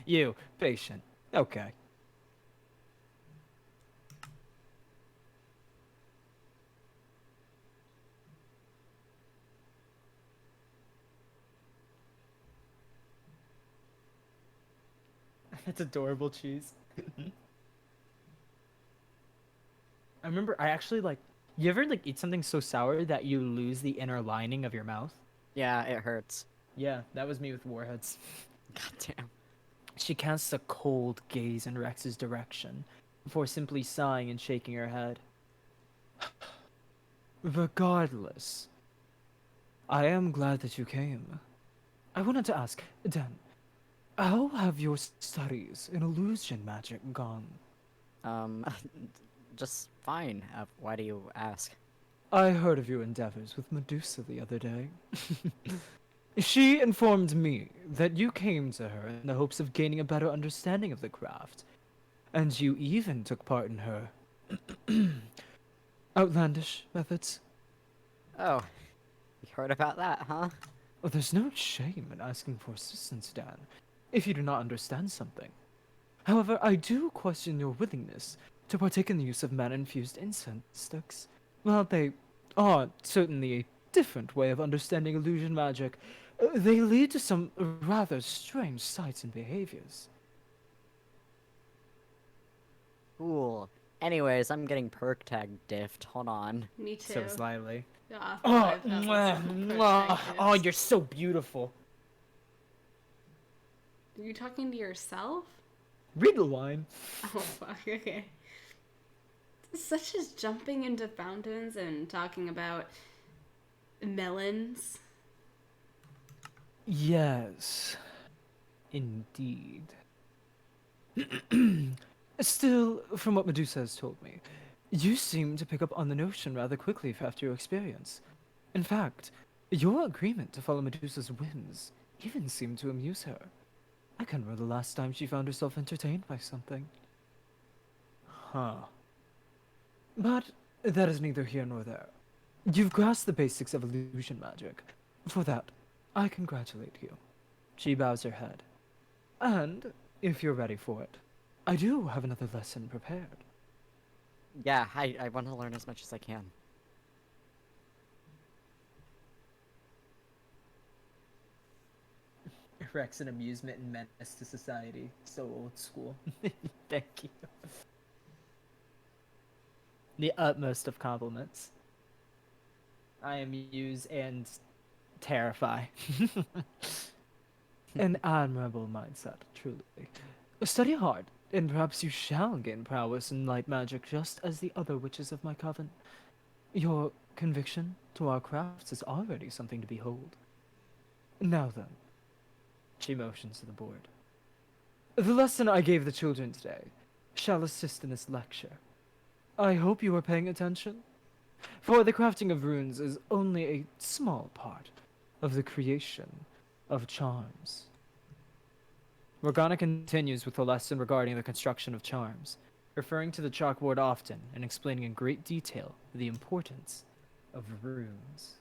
You, patient. Okay. That's adorable cheese. I remember I actually like, you ever like eat something so sour that you lose the inner lining of your mouth? Yeah, it hurts. Yeah, that was me with warheads. Goddamn. She casts a cold gaze in Rex's direction, before simply sighing and shaking her head. Regardless, I am glad that you came. I wanted to ask, Dan, how have your studies in illusion magic gone? Just fine. Why do you ask? I heard of your endeavors with Medusa the other day. She informed me that you came to her in the hopes of gaining a better understanding of the craft, and you even took part in her outlandish methods. Oh, you heard about that, huh? Oh, there's no shame in asking for assistance, Dan, if you do not understand something. However, I do question your willingness to partake in the use of mana-infused incense sticks. Well, they are certainly a different way of understanding illusion magic. They lead to some rather strange sights and behaviors. Cool. Anyways, I'm getting perk tag diffed. Hold on. Me too. So is Lilee. Yeah, Oh, I've had some perspectives. oh, you're so beautiful. Are you talking to yourself? Read the line. Oh fuck, okay. Such as jumping into fountains and talking about melons. Yes, indeed. Still, from what Medusa has told me, you seem to pick up on the notion rather quickly after your experience. In fact, your agreement to follow Medusa's whims even seemed to amuse her. I can't remember the last time she found herself entertained by something. Huh. But that is neither here nor there. You've grasped the basics of illusion magic. For that, I congratulate you. She bows her head. And, if you're ready for it, I do have another lesson prepared. Yeah, I want to learn as much as I can. Rex an amusement and menace to society. So old school. Thank you. The utmost of compliments. I amuse and terrify. An admirable mindset, truly. Study hard, and perhaps you shall gain prowess in light magic just as the other witches of my coven. Your conviction to our crafts is already something to behold. Now then, she motions to the board. The lesson I gave the children today shall assist in this lecture. I hope you are paying attention, for the crafting of runes is only a small part of the creation of charms. Morgana continues with the lesson regarding the construction of charms, referring to the chalkboard often and explaining in great detail the importance of runes.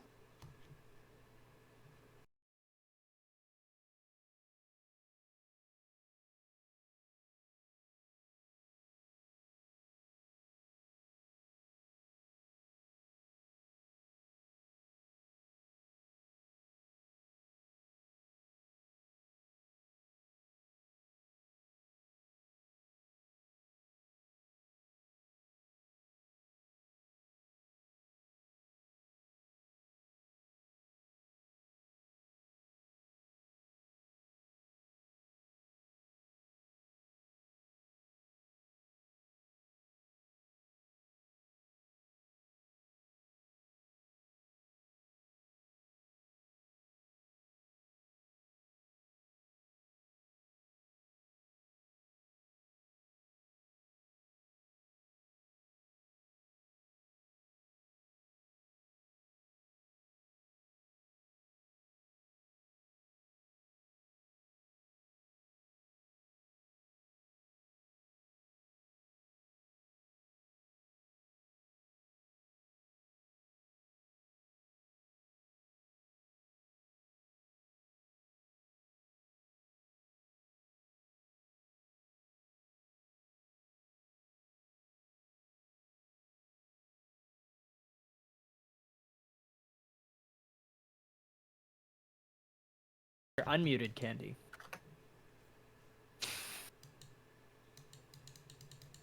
You're unmuted, Candy.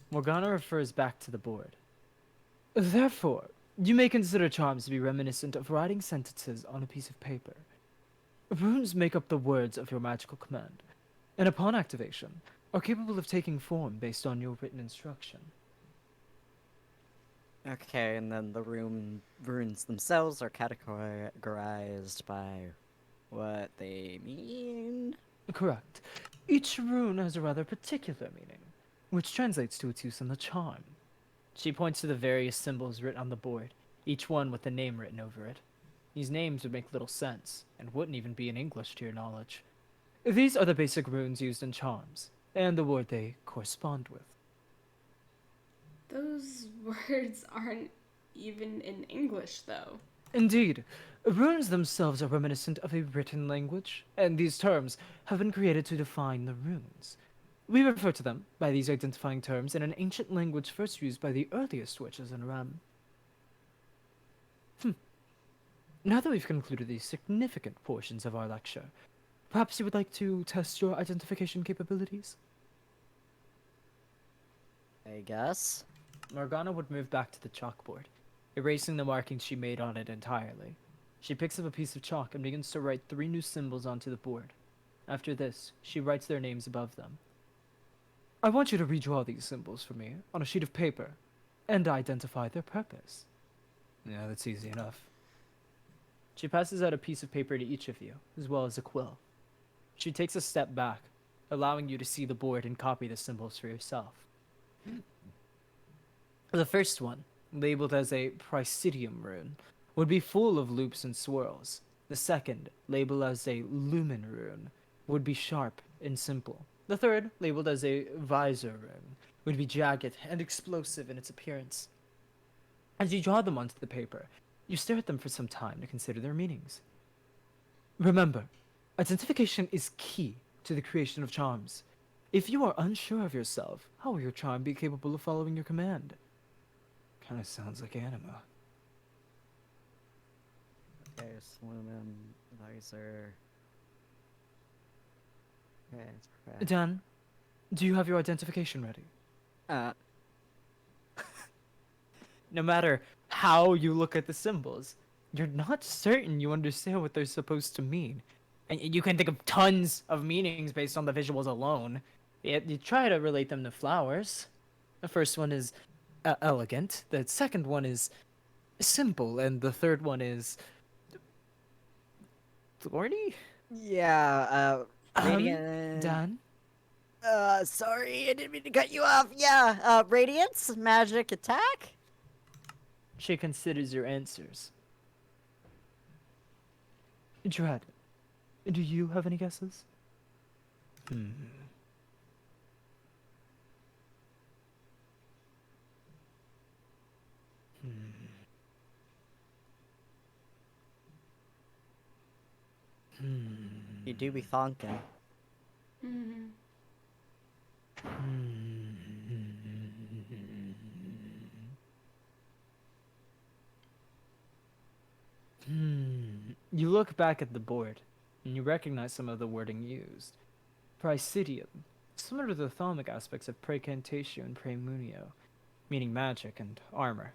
Morgana refers back to the board. Therefore, you may consider charms to be reminiscent of writing sentences on a piece of paper. Runes make up the words of your magical command, and upon activation, are capable of taking form based on your written instruction. Okay, and then the runes themselves are categorized by what they mean? Correct. Each rune has a rather particular meaning, which translates to its use in the charm. She points to the various symbols written on the board, each one with a name written over it. These names would make little sense, and wouldn't even be in English to your knowledge. These are the basic runes used in charms, and the word they correspond with. Those words aren't even in English, though. Indeed, runes themselves are reminiscent of a written language, and these terms have been created to define the runes. We refer to them by these identifying terms in an ancient language first used by the earliest witches in Rem. Now that we've concluded these significant portions of our lecture, perhaps you would like to test your identification capabilities? I guess. Morgana would move back to the chalkboard, erasing the markings she made on it entirely. She picks up a piece of chalk and begins to write 3 new symbols onto the board. After this, she writes their names above them. I want you to redraw these symbols for me on a sheet of paper and identify their purpose. Yeah, that's easy enough. She passes out a piece of paper to each of you, as well as a quill. She takes a step back, allowing you to see the board and copy the symbols for yourself. The first one, labeled as a Presidium rune, would be full of loops and swirls. The second, labeled as a Lumen rune, would be sharp and simple. The third, labeled as a Visor rune, would be jagged and explosive in its appearance. As you draw them onto the paper, you stare at them for some time to consider their meanings. Remember, identification is key to the creation of charms. If you are unsure of yourself, how will your charm be capable of following your command? Kinda sounds like anima. Okay, Lumen, Visor. Okay, it's correct. Dan, do you have your identification ready? No matter how you look at the symbols, you're not certain you understand what they're supposed to mean. And you can think of tons of meanings based on the visuals alone. You try to relate them to flowers. The first one is elegant, the second one is simple, and the third one is thorny? Yeah, Radiant. Dan? Sorry, I didn't mean to cut you off. Yeah, Radiance, magic attack? She considers your answers. Dread, do you have any guesses? You do be thonking. You look back at the board, and you recognize some of the wording used. Praesidium, similar to the thaumic aspects of Praecantatio and Praemunio, meaning magic and armor.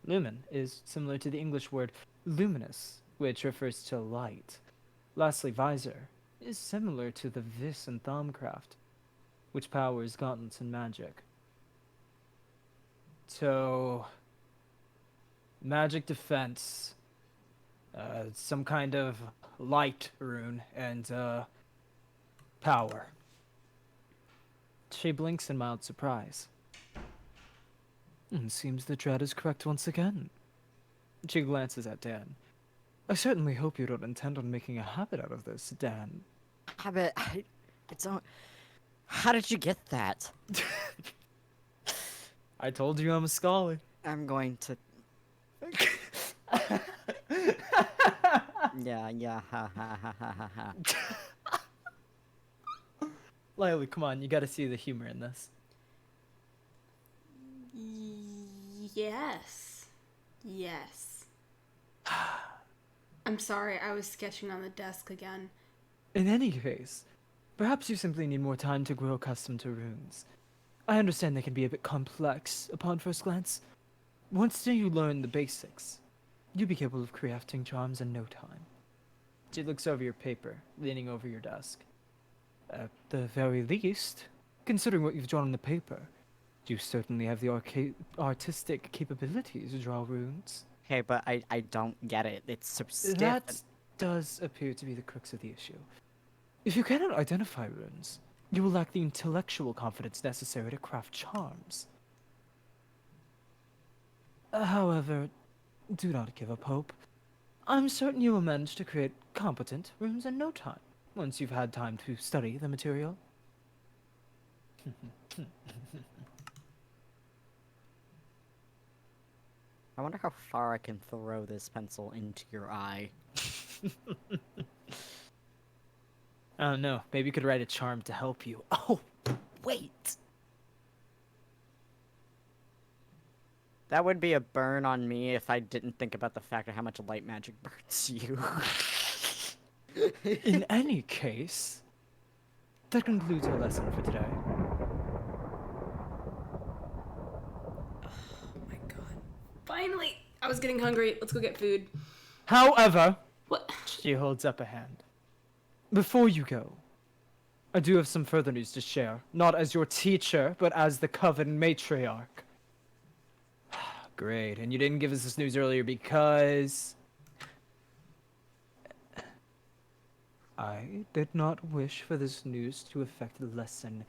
Lumen is similar to the English word luminous, which refers to light. Lastly, Visor is similar to the Vis and Thaumcraft, which powers gauntlets and magic. So, magic defense, some kind of light rune, and power. She blinks in mild surprise. Seems the Dread is correct once again. She glances at Dan. I certainly hope you don't intend on making a habit out of this, Dan. Habit? I don't... How did you get that? I told you I'm a scholar. I'm going to... Yeah, ha ha ha ha ha ha. Lilee, come on, you gotta see the humor in this. Yes. Yes. I'm sorry, I was sketching on the desk again. In any case, perhaps you simply need more time to grow accustomed to runes. I understand they can be a bit complex upon first glance. Once you learn the basics, you'll be capable of crafting charms in no time. She looks over your paper, leaning over your desk. At the very least, considering what you've drawn on the paper, you certainly have the artistic capabilities to draw runes. Okay, but I don't get it. It's so stiff. That does appear to be the crux of the issue. If you cannot identify runes, you will lack the intellectual confidence necessary to craft charms. However, do not give up hope. I'm certain you will manage to create competent runes in no time, once you've had time to study the material. I wonder how far I can throw this pencil into your eye. I don't know. Maybe you could write a charm to help you. Oh, wait! That would be a burn on me if I didn't think about the fact of how much light magic burns you. In any case, that concludes our lesson for today. Finally! I was getting hungry. Let's go get food. However, What? she holds up a hand. Before you go, I do have some further news to share. Not as your teacher, but as the Coven matriarch. Great, and you didn't give us this news earlier because... I did not wish for this news to affect the lesson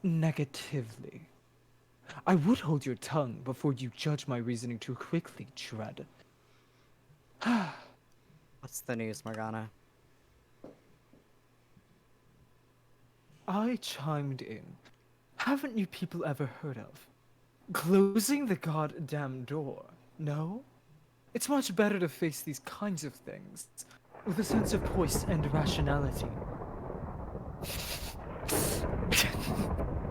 negatively. I would hold your tongue before you judge my reasoning too quickly, Dread. What's the news, Morgana? I chimed in. Haven't you people ever heard of closing the goddamn door? No? It's much better to face these kinds of things with a sense of poise and rationality.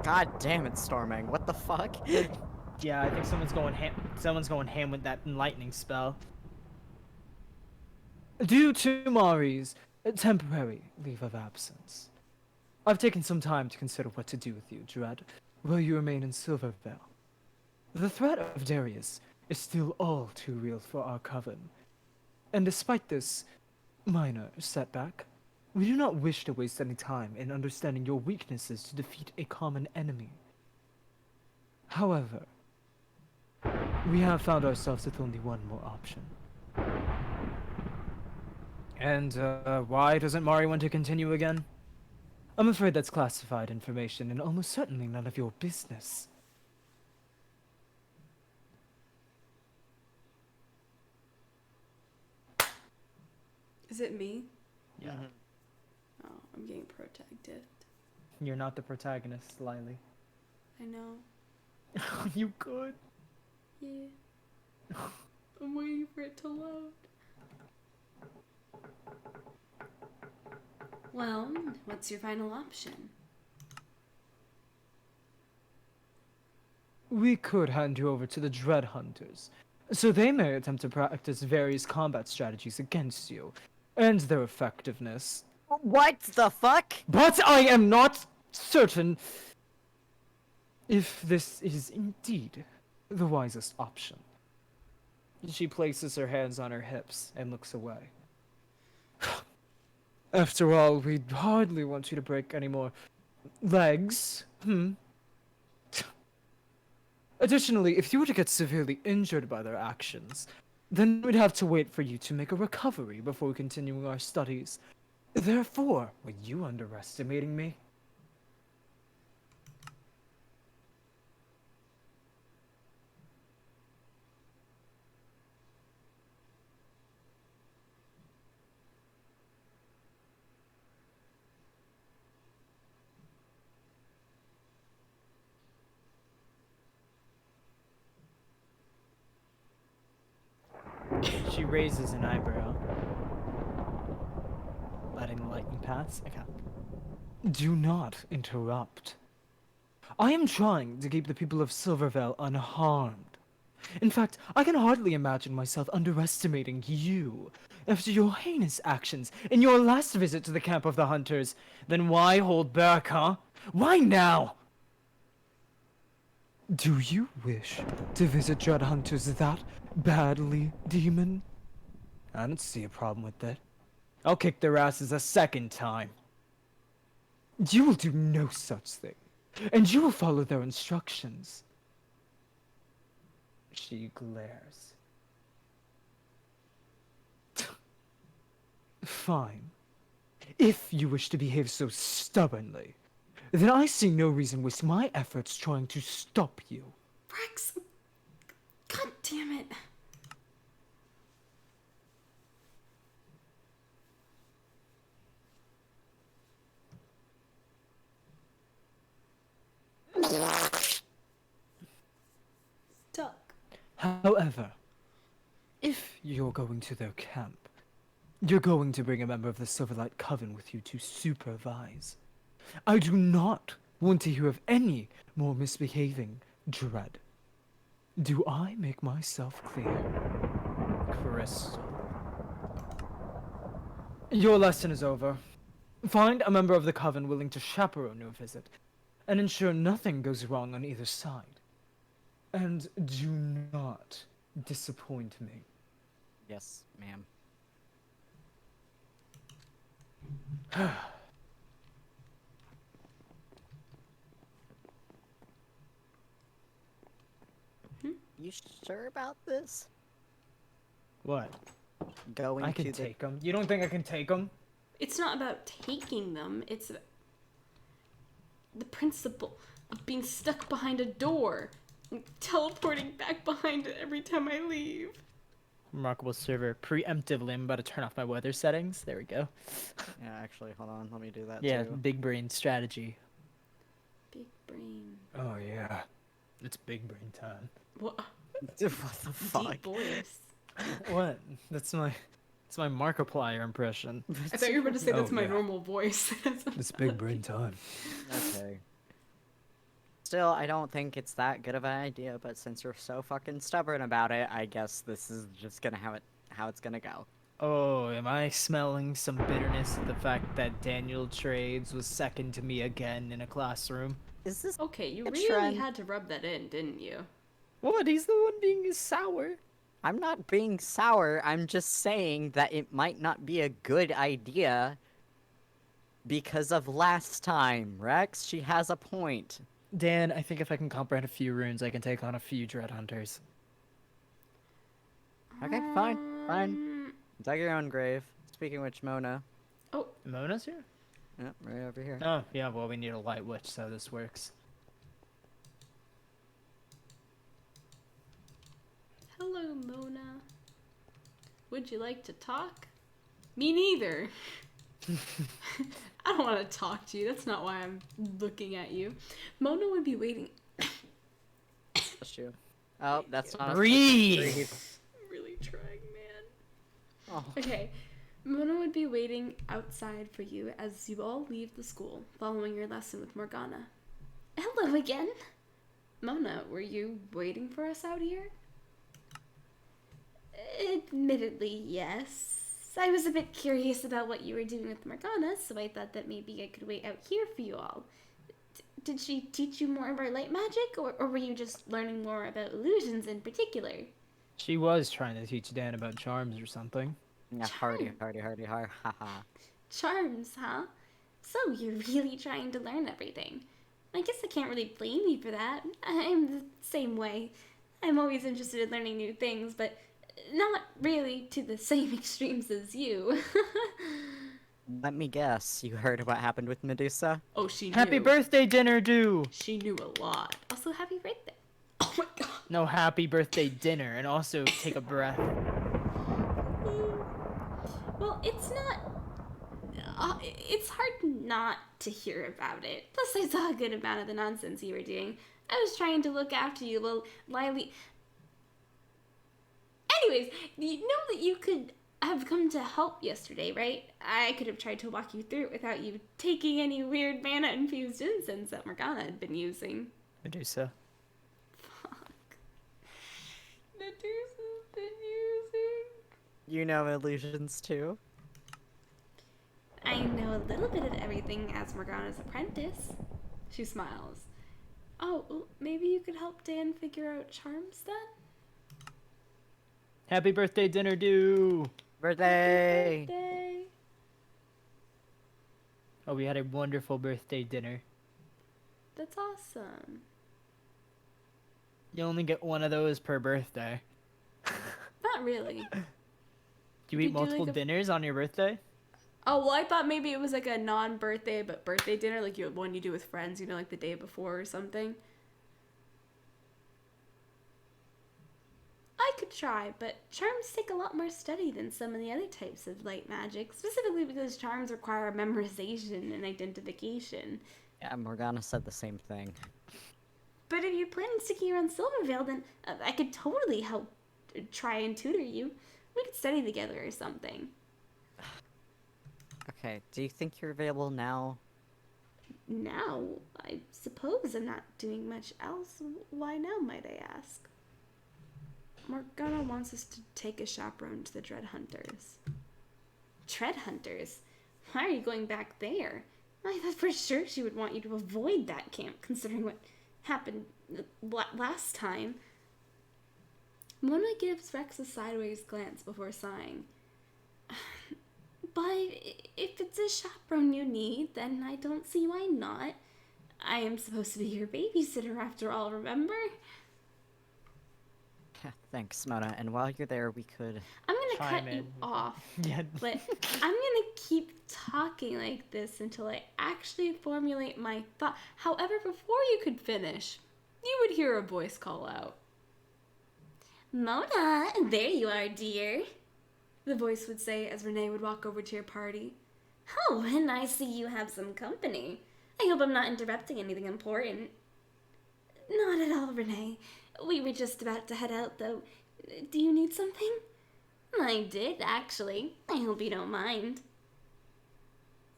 God damn it, Storming. What the fuck? Yeah, I think someone's going ham with that lightning spell. Due to Mari's temporary leave of absence, I've taken some time to consider what to do with you, Dread, while you remain in Silvervale. The threat of Darius is still all too real for our coven, and despite this minor setback, we do not wish to waste any time in understanding your weaknesses to defeat a common enemy. However, we have found ourselves with only one more option. And, why doesn't Mari want to continue again? I'm afraid that's classified information and almost certainly none of your business. Is it me? Yeah. Oh, I'm getting protected. You're not the protagonist, Lilee. I know. You could. Yeah. I'm waiting for it to load. Well, what's your final option? We could hand you over to the Dread Hunters, so they may attempt to practice various combat strategies against you, and their effectiveness. What the fuck? But I am not certain if this is indeed the wisest option. She places her hands on her hips and looks away. After all, we'd hardly want you to break any more legs. Additionally, if you were to get severely injured by their actions, then we'd have to wait for you to make a recovery before continuing our studies. Therefore, were you underestimating me? She raises an eyebrow, letting the lightning pass. Okay. Do not interrupt. I am trying to keep the people of Silvervale unharmed. In fact, I can hardly imagine myself underestimating you. After your heinous actions in your last visit to the camp of the Hunters, then why hold back, huh? Why now? Do you wish to visit Dread Hunters that badly, demon? I don't see a problem with that. I'll kick their asses a second time. You will do no such thing, and you will follow their instructions. She glares. Fine. If you wish to behave so stubbornly, then I see no reason to waste my efforts trying to stop you. Rex! God damn it. Stuck. However, if you're going to their camp, you're going to bring a member of the Silverlight Coven with you to supervise. I do not want to hear of any more misbehaving, Dread. Do I make myself clear? Crystal. Your lesson is over. Find a member of the Coven willing to chaperone your visit, and ensure nothing goes wrong on either side. And do not disappoint me. Yes, ma'am. You sure about this? What? Going I to can the... take them. You don't think I can take them? It's not about taking them, it's the principle of being stuck behind a door and teleporting back behind it every time I leave. Remarkable server. Preemptively, I'm about to turn off my weather settings. There we go. Yeah, actually, hold on. Let me do that Yeah, too. big brain strategy. Big brain. Oh, yeah. It's big brain time. What? What the fuck? Deep voice. What? That's my Markiplier impression. I thought you were about to say that's Oh, my yeah. normal voice. It's big brain time. Okay. Still, I don't think it's that good of an idea, but since you're so fucking stubborn about it, I guess this is just gonna how it's gonna go. Oh, am I smelling some bitterness at the fact that Daniel Trades was second to me again in a classroom? Is this Okay, you a really trend? had to rub that in, didn't you? What? He's the one being sour. I'm not being sour, I'm just saying that it might not be a good idea because of last time, Rex. She has a point. Dan, I think if I can comprehend a few runes, I can take on a few Dread Hunters. Okay, fine. Dug your own grave. Speaking of which, Mona. Oh, Mona's here? Yep, right over here. Oh, yeah, well, we need a light witch, so this works. hello, Mona. Would you like to talk? Me neither. I don't want to talk to you. That's not why I'm looking at you. Mona would be waiting. That's you. Oh, that's not. Breathe! I'm really trying, man. Oh. Okay. Mona would be waiting outside for you as you all leave the school, following your lesson with Morgana. Hello again. Mona, were you waiting for us out here? Admittedly, yes. I was a bit curious about what you were doing with Morgana, so I thought that maybe I could wait out here for you all. Did she teach you more about light magic, or were you just learning more about illusions in particular? She was trying to teach Dan about charms or something. Yeah, hardy, haha. Charms, huh? So you're really trying to learn everything. I guess I can't really blame you for that. I'm the same way. I'm always interested in learning new things, but not really to the same extremes as you. Let me guess, you heard what happened with Medusa? Oh, she knew. Happy birthday dinner due! She knew a lot. Also, happy birthday. Oh my god. No, happy birthday dinner, and also take a breath. Well, it's not... it's hard not to hear about it. Plus, I saw a good amount of the nonsense you were doing. I was trying to look after you while Lilee... Anyways, you know that you could have come to help yesterday, right? I could have tried to walk you through it without you taking any weird mana-infused incense that Morgana had been using. Medusa. Fuck. Medusa's been using... You know illusions too? I know a little bit of everything as Morgana's apprentice. She smiles. Oh, well, maybe you could help Dan figure out charms then? Happy birthday dinner due! Birthday! Birthday. Oh, we had a wonderful birthday dinner. That's awesome. You only get one of those per birthday. Not really. Do you We eat do, multiple like, a- dinners on your birthday? Oh, well, I thought maybe it was like a non-birthday, but birthday dinner, like one you do with friends, you know, like the day before or something. I could try, but charms take a lot more study than some of the other types of light magic, specifically because charms require memorization and identification. Yeah, Morgana said the same thing. But if you're planning sticking around Silvervale, then I could totally help try and tutor you. We could study together or something. Okay, do you think you're available now? Now, I suppose I'm not doing much else. Why now, might I ask? Morgana wants us to take a chaperone to the Dread Hunters. Dread Hunters? Why are you going back there? I thought for sure she would want you to avoid that camp, considering what happened last time. Mona gives Rex a sideways glance before sighing. But if it's a chaperone you need, then I don't see why not. I am supposed to be your babysitter after all, remember? Thanks, Mona. And while you're there, we could... I'm gonna Chime cut you in. off, Yeah. but I'm gonna keep talking like this until I actually formulate my thought. However, before you could finish, you would hear a voice call out. Mona, there you are, dear. The voice would say as Renee would walk over to your party. Oh, and I see you have some company. I hope I'm not interrupting anything important. Not at all, Renee. We were just about to head out, though. Do you need something? I did, actually. I hope you don't mind.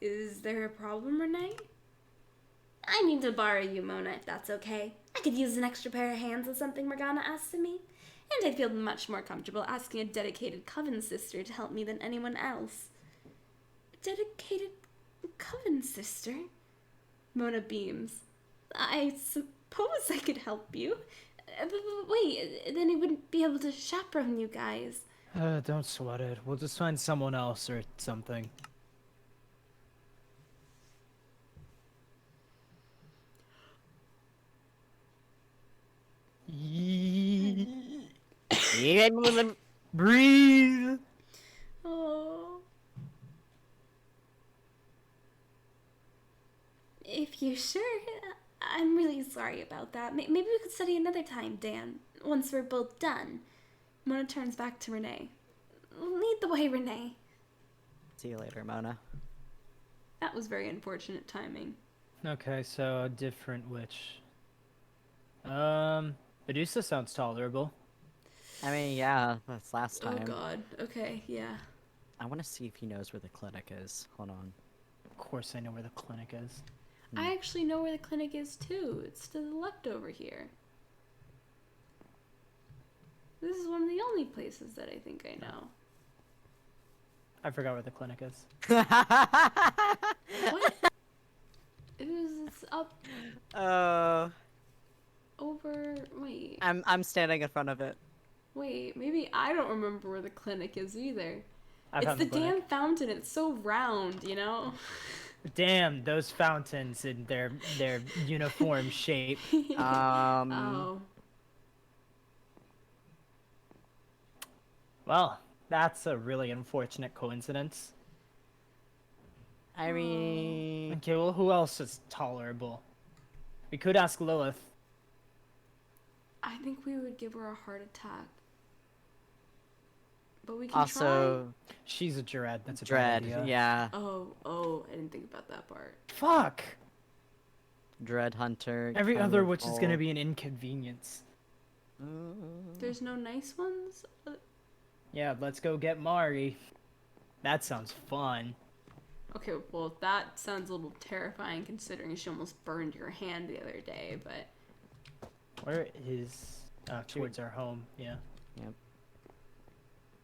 Is there a problem, Renee? I need to borrow you, Mona, if that's okay. I could use an extra pair of hands with something Morgana asked of me. And I'd feel much more comfortable asking a dedicated coven sister to help me than anyone else. Dedicated coven sister? Mona beams. I suppose I could help you. But wait, then I wouldn't be able to chaperone you guys. Don't sweat it. We'll just find someone else or something. Breathe. Oh. If you're sure, I'm really sorry about that. Maybe we could study another time, Dan, once we're both done. Mona turns back to Renee. Lead the way, Renee. See you later, Mona. That was very unfortunate timing. Okay, so a different witch. Medusa sounds tolerable. I mean, yeah, that's last time. Oh god. Okay, yeah. I want to see if he knows where the clinic is. Hold on. Of course I know where the clinic is. I actually know where the clinic is too. It's to the left over here. This is one of the only places that I think I know. I forgot where the clinic is. What? It's up over. Wait. I'm standing in front of it. Wait. Maybe I don't remember where the clinic is either. I It's found the clinic. damn fountain. It's so round, you know. Damn, those fountains in their uniform shape. Oh. Well, that's a really unfortunate coincidence. I mean... Okay, well, who else is tolerable? We could ask Lilith. I think we would give her a heart attack. But we can Also, She's a dread. That's a Dread, bad idea. yeah. try. Oh, I didn't think about that part. Fuck! Dread Hunter. Every other witch is Cannibal. gonna be an inconvenience. There's no nice ones? Yeah, let's go get Mari. That sounds fun. Okay, well, that sounds a little terrifying considering she almost burned your hand the other day, but... Where is... towards our home, yeah. Yep.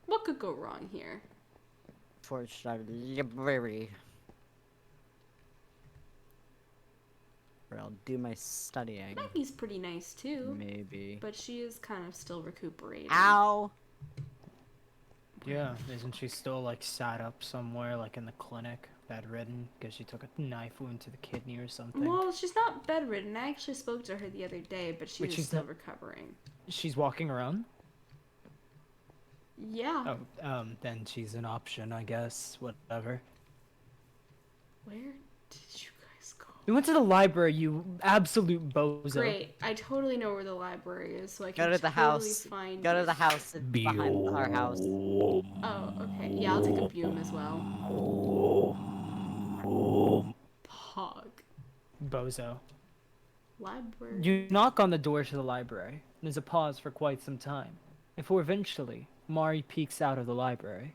What could go wrong here? Torch library. Where I'll do my studying. Maggie's pretty nice, too. Maybe. But she is kind of still recuperating. Ow! Yeah, isn't she still, like, sat up somewhere, like in the clinic, bedridden, because she took a knife wound to the kidney or something? Well, she's not bedridden. I actually spoke to her the other day, but she Wait, was she's still not- recovering. She's walking around? Yeah. Oh, then she's an option, I guess. Whatever. Where did you guys go? We went to the library, you absolute bozo. Great. I totally know where the library is, so I can Go to the totally house. find Go to you. the house behind our house. Oh, okay. Yeah, I'll take a Bume as well. Pog. Bozo. Library. You knock on the door to the library. There's a pause for quite some time, before eventually, Mari peeks out of the library.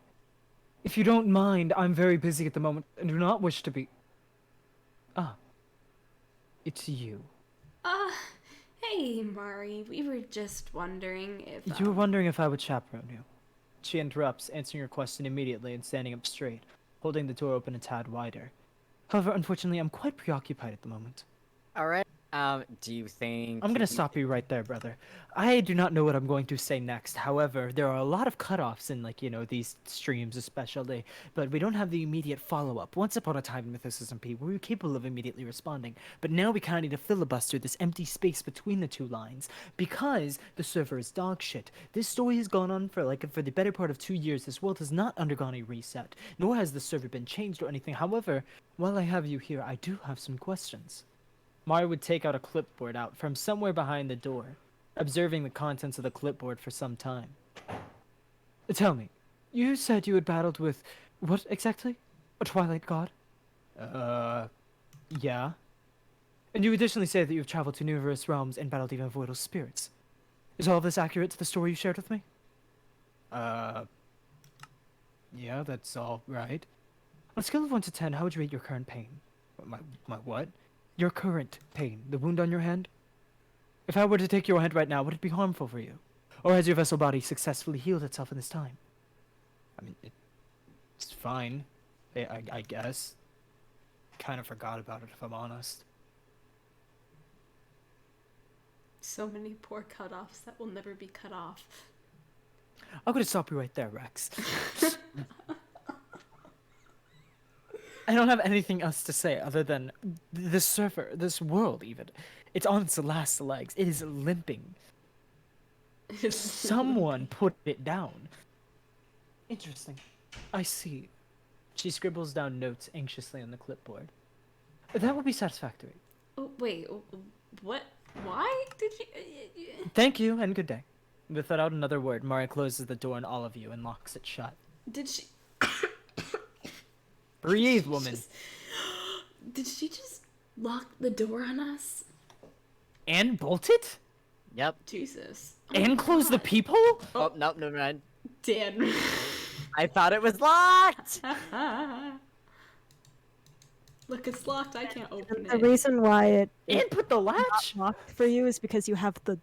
If you don't mind, I'm very busy at the moment and do not wish to be... Ah. It's you. Hey, Mari. We were just wondering if... You were wondering if I would chaperone you. She interrupts, answering your question immediately and standing up straight, holding the door open a tad wider. However, unfortunately, I'm quite preoccupied at the moment. Alright. Do you think... I'm gonna stop you right there, brother. I do not know what I'm going to say next. However, there are a lot of cutoffs in, like, these streams especially, but we don't have the immediate follow-up. Once upon a time in Mythos SMP, we were capable of immediately responding, but now we kind of need to filibuster this empty space between the two lines, because the server is dog shit. This story has gone on for the better part of 2 years. This world has not undergone a reset, nor has the server been changed or anything. However, while I have you here, I do have some questions. Mario would take out a clipboard out from somewhere behind the door, observing the contents of the clipboard for some time. Tell me, you said you had battled with... what exactly? A Twilight God? Yeah. And you additionally say that you've traveled to numerous realms and battled even voidal spirits. Is all of this accurate to the story you shared with me? Yeah, that's all right. On a scale of 1 to 10, how would you rate your current pain? My what? Your current pain, the wound on your hand? If I were to take your hand right now, would it be harmful for you? Or has your vessel body successfully healed itself in this time? I mean, it's fine, I guess. Kind of forgot about it, if I'm honest. So many poor cutoffs that will never be cut off. I'm gonna stop you right there, Rex. I don't have anything else to say other than this server, this world even. It's on its last legs. It is limping. Someone put it down. Interesting. I see. She scribbles down notes anxiously on the clipboard. That would be satisfactory. Oh, wait, what? Why did you... Thank you, and good day. Without another word, Maria closes the door on all of you and locks it shut. Did she... Breathe, woman. Did she just lock the door on us? And bolt it? Yep. Jesus. And close the peephole? Oh, no, never mind. Dan. I thought it was locked! Look, it's locked. I can't open The it. reason why it And put the is latch? not locked for you is because you have the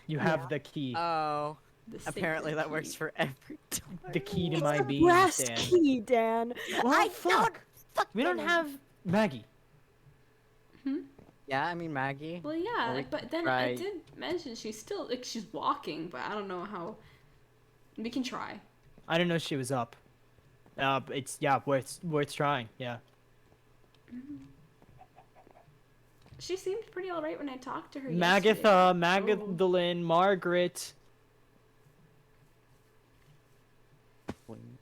You have the key. Oh. The Apparently sacred that works key. for every time. The key to my being, brass Dan. key, Dan. Well, I fuck. don't We don't have Maggie. Yeah, I mean Maggie. Well, yeah, we but then try- I did mention she's still, like, she's walking, but I don't know how. We can try. I didn't know she was up. It's worth trying. Yeah. She seemed pretty alright when I talked to her yesterday. Magatha, Oh. Magdalene, Margaret.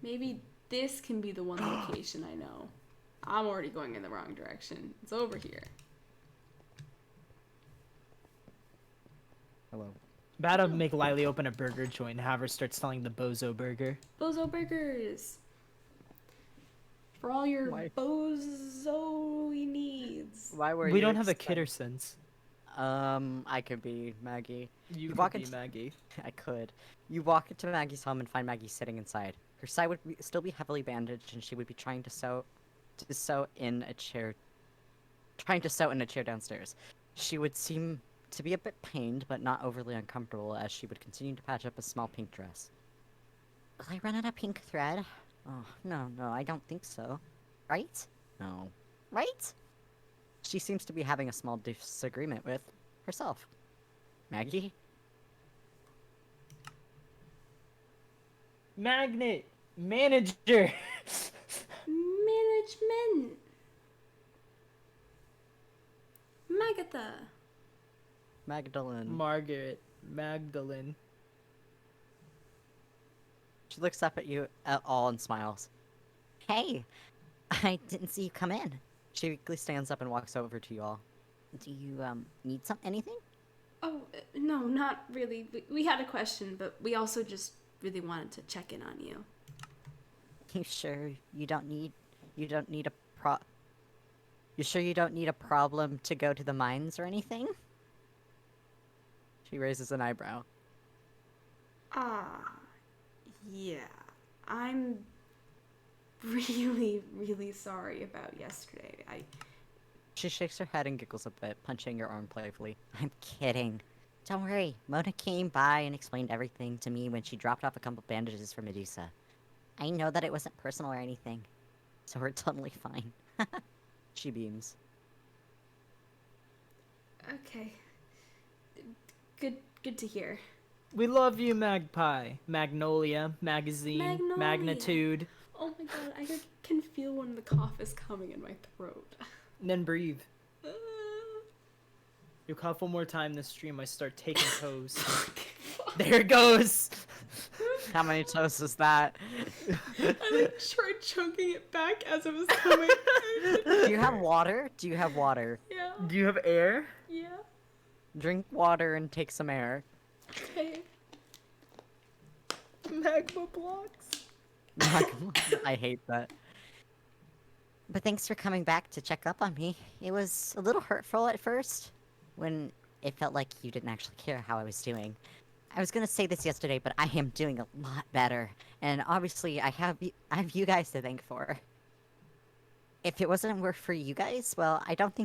Maybe this can be the one location I know. I'm already going in the wrong direction. It's over here. Hello. About to make Lilee open a burger joint and have her start selling the Bozo burger. Bozo Burgers! For all your Why? bozo needs. Why were We you don't have a expect- Kittersons. I could be Maggie. You walk could be into- Maggie. I could. You walk into Maggie's home and find Maggie sitting inside. Her side would still be heavily bandaged, and she would be trying to sew in a chair downstairs. She would seem to be a bit pained, but not overly uncomfortable, as she would continue to patch up a small pink dress. Will I run out of pink thread? Oh, no, I don't think so. Right? No. Right? She seems to be having a small disagreement with herself. Maggie? Magnet manager. Management! Magatha! Magdalene. Magdalene. She looks up at you all and smiles. Hey, I didn't see you come in. She weakly stands up and walks over to you all. Do you, need anything? Oh, no, not really. We had a question, but we also just really wanted to check in on you. You sure you don't need a problem to go to the mines or anything? She raises an eyebrow. Yeah. I'm really, really sorry about yesterday. She shakes her head and giggles a bit, punching your arm playfully. I'm kidding. Don't worry, Mona came by and explained everything to me when she dropped off a couple bandages for Medusa. I know that it wasn't personal or anything, so we're totally fine. She beams. Okay. Good to hear. We love you, Magpie. Magnolia, Magazine, Magnolia. Magnitude. Oh my god, I can feel when the cough is coming in my throat. And then breathe. You cough one more time this stream, I start taking toes. There it goes! How many toasts is that? I tried chunking it back as it was coming. Do you have water? Do you have water? Yeah. Do you have air? Yeah. Drink water and take some air. Okay. Magma blocks. I hate that. But thanks for coming back to check up on me. It was a little hurtful at first, when it felt like you didn't actually care how I was doing. I was gonna say this yesterday, but I am doing a lot better, and obviously I have you guys to thank for. If it wasn't work for you guys, well, I don't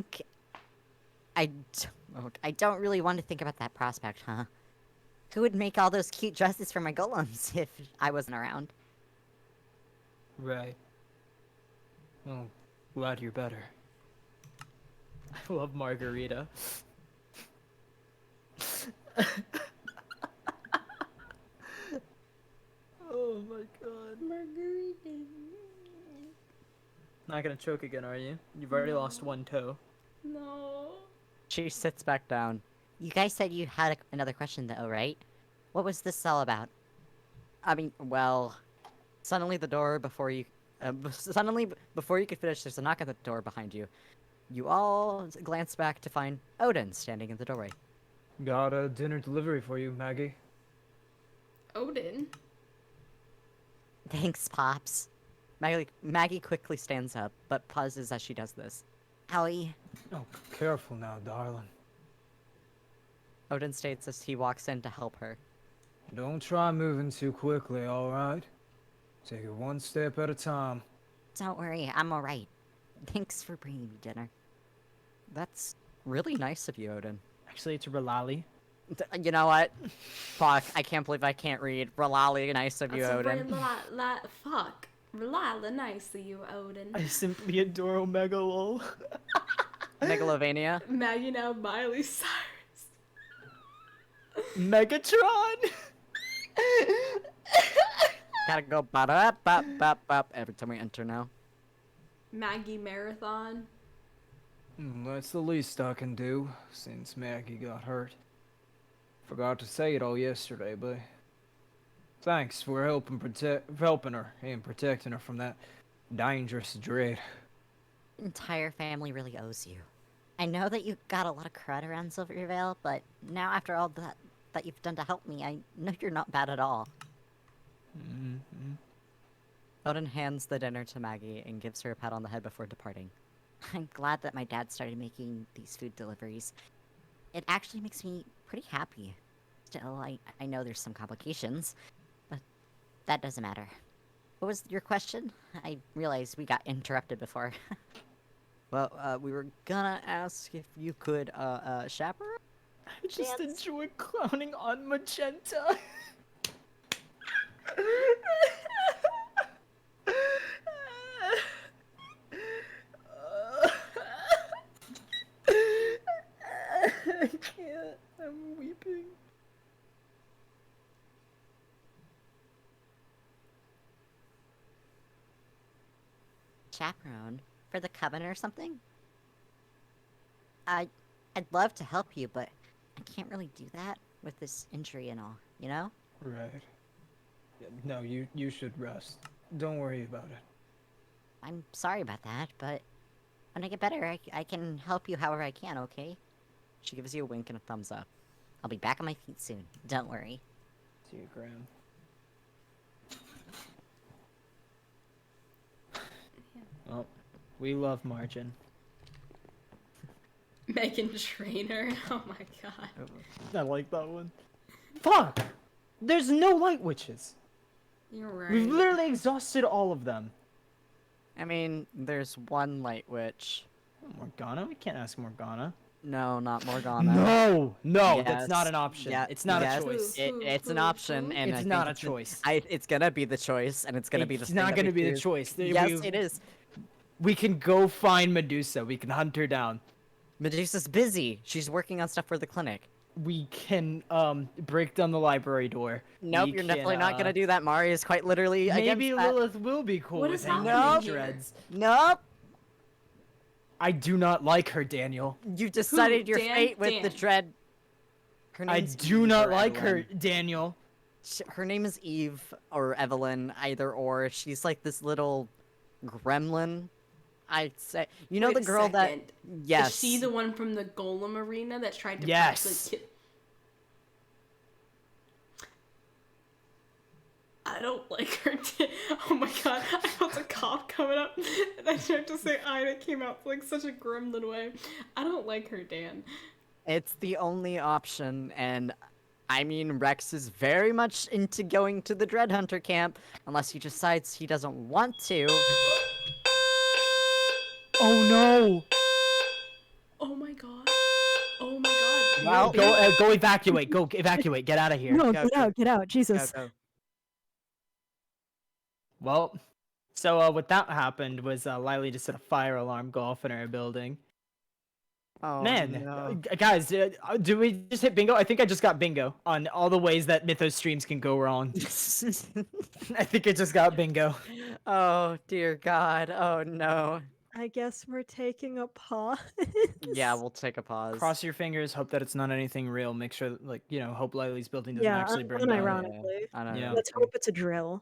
really want to think about that prospect, huh? Who would make all those cute dresses for my golems if I wasn't around? Right. Well, glad you're better. I love Margarita. Oh my god. Margarita. Not gonna choke again, are you? You've already lost one toe. No. She sits back down. You guys said you had another question though, right? What was this all about? I mean, well, suddenly the door before you could finish, there's a knock at the door behind you. You all glance back to find Odin standing in the doorway. Got a dinner delivery for you, Maggie. Odin? Thanks, Pops. Maggie quickly stands up, but pauses as she does this. Howie. Oh, careful now, darling. Odin states as he walks in to help her. Don't try moving too quickly, alright? Take it one step at a time. Don't worry, I'm alright. Thanks for bringing me dinner. That's really nice of you, Odin. Actually, it's Lilee. You know what? Fuck, I can't believe I can't read. Really nice of you, That's Odin. fuck. Really nice of you, Odin. I simply adore Omega lol. Megalovania. Maggie now Miley Cyrus. Megatron! Gotta go ba-da-bop-bop-bop every time we enter now. Maggie Marathon. That's the least I can do, since Maggie got hurt. Forgot to say it all yesterday, but thanks for helping her and protecting her from that dangerous dread. Entire family really owes you. I know that you got a lot of crud around Silvervale, but now after all that you've done to help me, I know you're not bad at all. Mm-hmm. Odin hands the dinner to Maggie and gives her a pat on the head before departing. I'm glad that my dad started making these food deliveries. It actually makes me pretty happy. Still, I know there's some complications, but that doesn't matter. What was your question? I realized we got interrupted before. Well, we were gonna ask if you could, chaperone? I just enjoy clowning on Magenta. I can't. I'm weeping. Chaperone? For the coven or something? I'd love to help you, but I can't really do that with this injury and all, you know? Right. Yeah, no, you should rest. Don't worry about it. I'm sorry about that, but when I get better, I can help you however I can, okay? She gives you a wink and a thumbs up. I'll be back on my feet soon. Don't worry. See you, Graham. Oh, we love Margin. Megan Trainor. Oh my god. I like that one. Fuck! There's no light witches. You're right. We've literally exhausted all of them. I mean, there's one light witch. Morgana? We can't ask Morgana. No, not Morgana. No, Yes. that's not an option. Yeah, It's not yes. a choice. It's an option, and It's I not think a choice. It's gonna be the choice, and it's gonna be the. It's not gonna be the choice. Yes, it is. We can go find Medusa. We can hunt her down. Medusa's busy. She's working on stuff for the clinic. We can break down the library door. Nope, We you're can, definitely not gonna do that. Mari is quite literally Maybe against that. Lilith will be cool What with is hanging happening in here? dreads. Nope. I do not like her, Daniel. You decided your Dan? fate with the Dan. dread. Her I name's do Eve not or like her, Evelyn. Daniel. Her name is Eve or Evelyn, either or. She's like this little gremlin. I'd say. You know Wait the a girl that. second. Yes. Is she the one from the Golem arena that tried to Yes. practically kill? I don't like her. Oh my god, I felt a cough coming up, and I tried to say I, and it came out like such a gremlin way. I don't like her, Dan. It's the only option, and I mean, Rex is very much into going to the Dread Hunter camp, unless he decides he doesn't want to. Oh no! Oh my god. Oh my god. Well, Go evacuate. Go evacuate. Get out of here. No, Go, get out, Go, Jesus. go. Well, so what that happened was Lilee just had a fire alarm go off in our building. Oh, Man, no. guys, do we just hit bingo? I think I just got bingo on all the ways that Mythos streams can go wrong. I think I just got bingo. Oh, dear God. Oh, no. I guess we're taking a pause. Yeah, we'll take a pause. Cross your fingers. Hope that it's not anything real. Make sure, that, like, hope Lilee's building doesn't Yeah, actually burn down. unironically. Yeah. Let's hope it's a drill.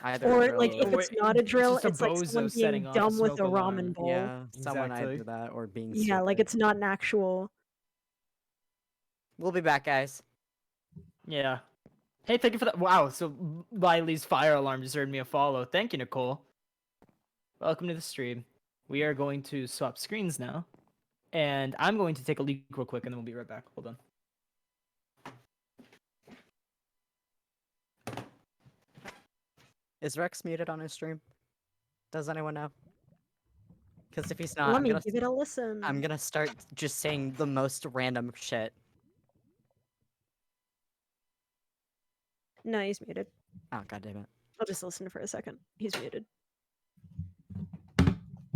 Either Or drill like if it's Wait, not a it's drill, just a it's like bozo someone setting being off a dumb with a smoke alarm. ramen bowl. Yeah, someone Exactly. either that or being Yeah, like stupid. it's not an actual. We'll be back, guys. Yeah. Hey, thank you for that. Wow, so Lilee's fire alarm just earned me a follow. Thank you, Nicole. Welcome to the stream. We are going to swap screens now. And I'm going to take a leak real quick, and then we'll be right back. Hold on. Is Rex muted on his stream? Does anyone know? Because if he's not, Let I'm me gonna, give it a listen. I'm gonna start just saying the most random shit. No, he's muted. Oh, god damn it. I'll just listen for a second. He's muted.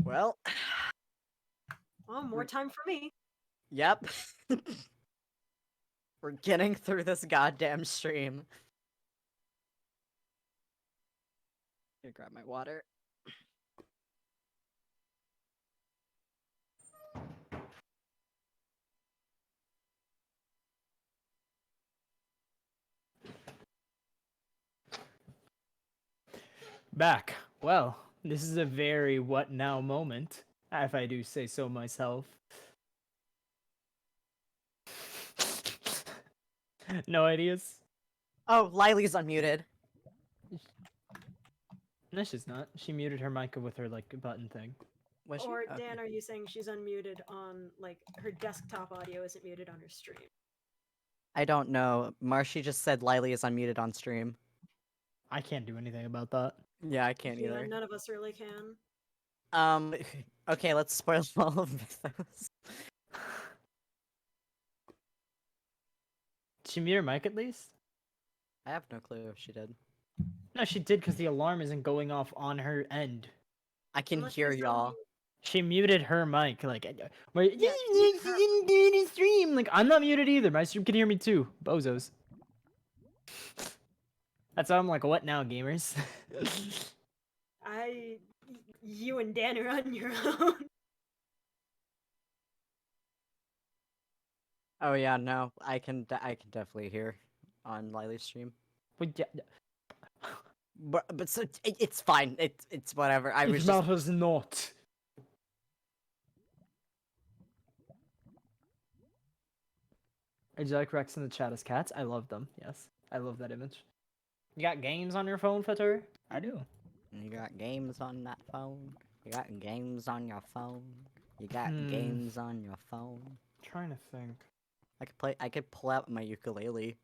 Well, Well, more time for me. yep. We're getting through this goddamn stream. Gonna grab my water. Back. Well, this is a very what now moment, if I do say so myself. No ideas? Oh, Lilee's unmuted. No, she's not. She muted her mic with her, like, button thing. Was she? Or Okay. Dan, are you saying she's unmuted on like her desktop audio isn't muted on her stream? I don't know. Marshy just said Lilee is unmuted on stream. I can't do anything about that. Yeah, I can't Yeah, either. none of us really can. Okay, let's spoil all of Mythos. Did she mute her mic at least? I have no clue if she did. No, she did because the alarm isn't going off on her end. I can Unless hear she's y'all. She muted her mic, like, wait, Yeah, she didn't do any stream. Like, I'm not muted either. My stream can hear me too. Bozos. That's why I'm like, what now, gamers? You and Dan are on your own. Oh yeah, no, I can definitely hear on Lilee's stream. But yeah, But so it's fine. It's whatever. I was it just matters not. Did you like Rex in the chat as cats? I love them. Yes, I love that image. You got games on your phone, Fatur? I do. You got games on that phone. You got games on your phone. You got Hmm. games on your phone. Trying to think. I could pull out my ukulele.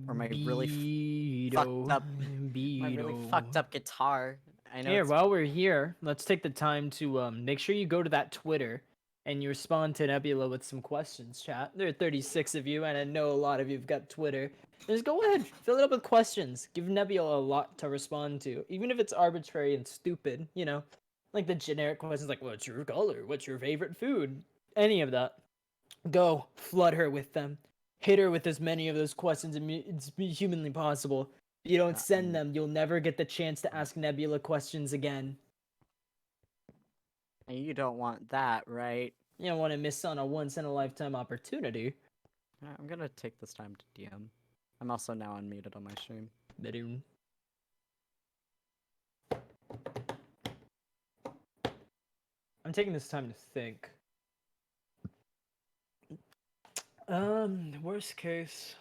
Or my really fucked up my really fucked up guitar. I know Here, it's while we're here, let's take the time to make sure you go to that Twitter and you respond to Nebula with some questions, chat. There are 36 of you, and I know a lot of you've got Twitter. Just go ahead, fill it up with questions. Give Nebula a lot to respond to, even if it's arbitrary and stupid, you know? Like the generic questions like, what's your color? What's your favorite food? Any of that. Go, flood her with them. Hit her with as many of those questions as humanly possible. If you don't send them, you'll never get the chance to ask Nebula questions again. You don't want that, right? You don't want to miss on a once-in-a-lifetime opportunity. I'm gonna take this time to DM. I'm also now unmuted on my stream. Bedroom. I'm taking this time to think. Worst case,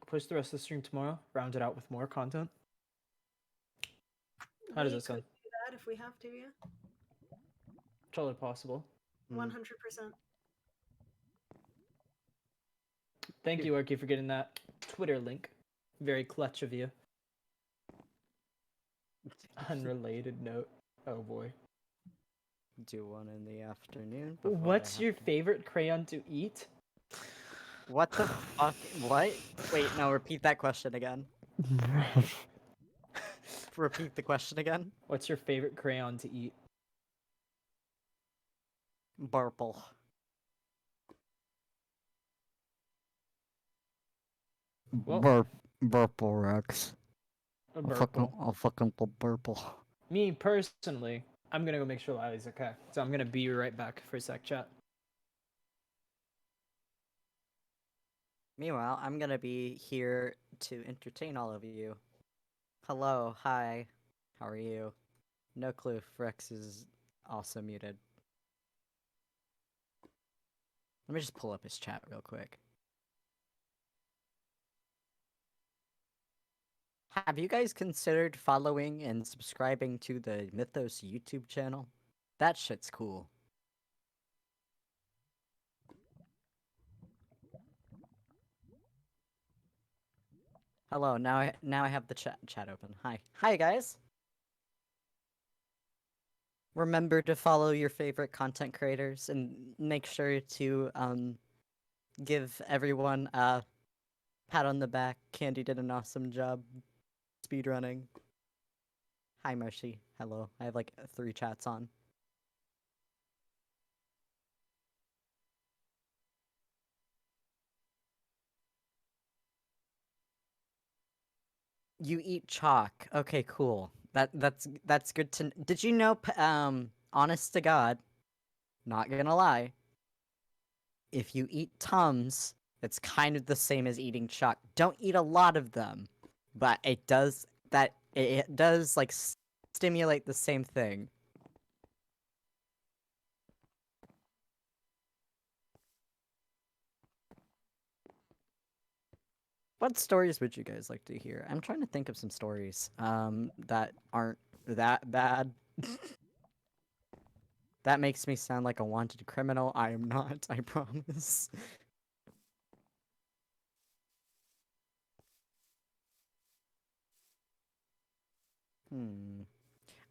push the rest of the stream tomorrow, round it out with more content. How does We that sound? could do that if we have to, yeah. Totally possible. 100%. Thank you, Arky, for getting that Twitter link. Very clutch of you. Unrelated note. Oh boy. Do one in the afternoon. before I What's have your to- favorite crayon to eat? What the fuck? What? Wait, no, repeat that question again. Repeat the question again. What's your favorite crayon to eat? Burple. Well, Burple, Rex. a Burple. I'll fucking Burple. Me personally, I'm gonna go make sure Lily's okay. So I'm gonna be right back for a sec, chat. Meanwhile, I'm gonna be here to entertain all of you. Hello, hi. How are you? No clue if Rex is also muted. Let me just pull up his chat real quick. Have you guys considered following and subscribing to the Mythos YouTube channel? That shit's cool. Hello, now I have the chat open. Hi guys. Remember to follow your favorite content creators and make sure to give everyone a pat on the back. Candy did an awesome job speedrunning. Hi Moshi. Hello. I have like 3 chats on. You eat chalk. Okay, cool. That's good to. Did you know? Honest to God, not gonna lie. If you eat Tums, it's kind of the same as eating chalk. Don't eat a lot of them, but it does like stimulate the same thing. What stories would you guys like to hear? I'm trying to think of some stories that aren't that bad. That makes me sound like a wanted criminal. I am not, I promise.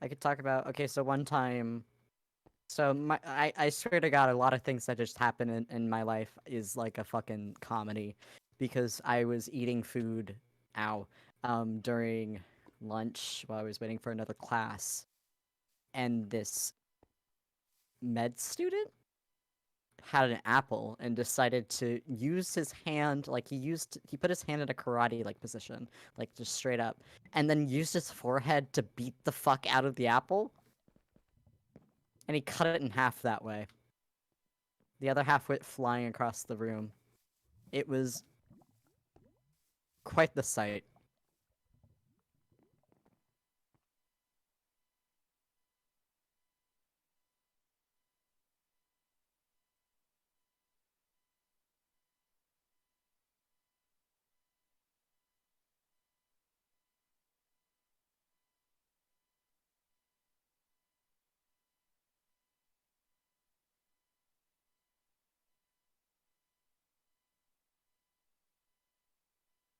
I could talk about, okay, so one time, so I swear to God, a lot of things that just happen in my life is like a fucking comedy, because I was eating food, during lunch while I was waiting for another class, and this med student had an apple and decided to use his hand, like he put his hand in a karate like position, like just straight up, and then used his forehead to beat the fuck out of the apple. And he cut it in half that way. The other half went flying across the room. It was quite the sight.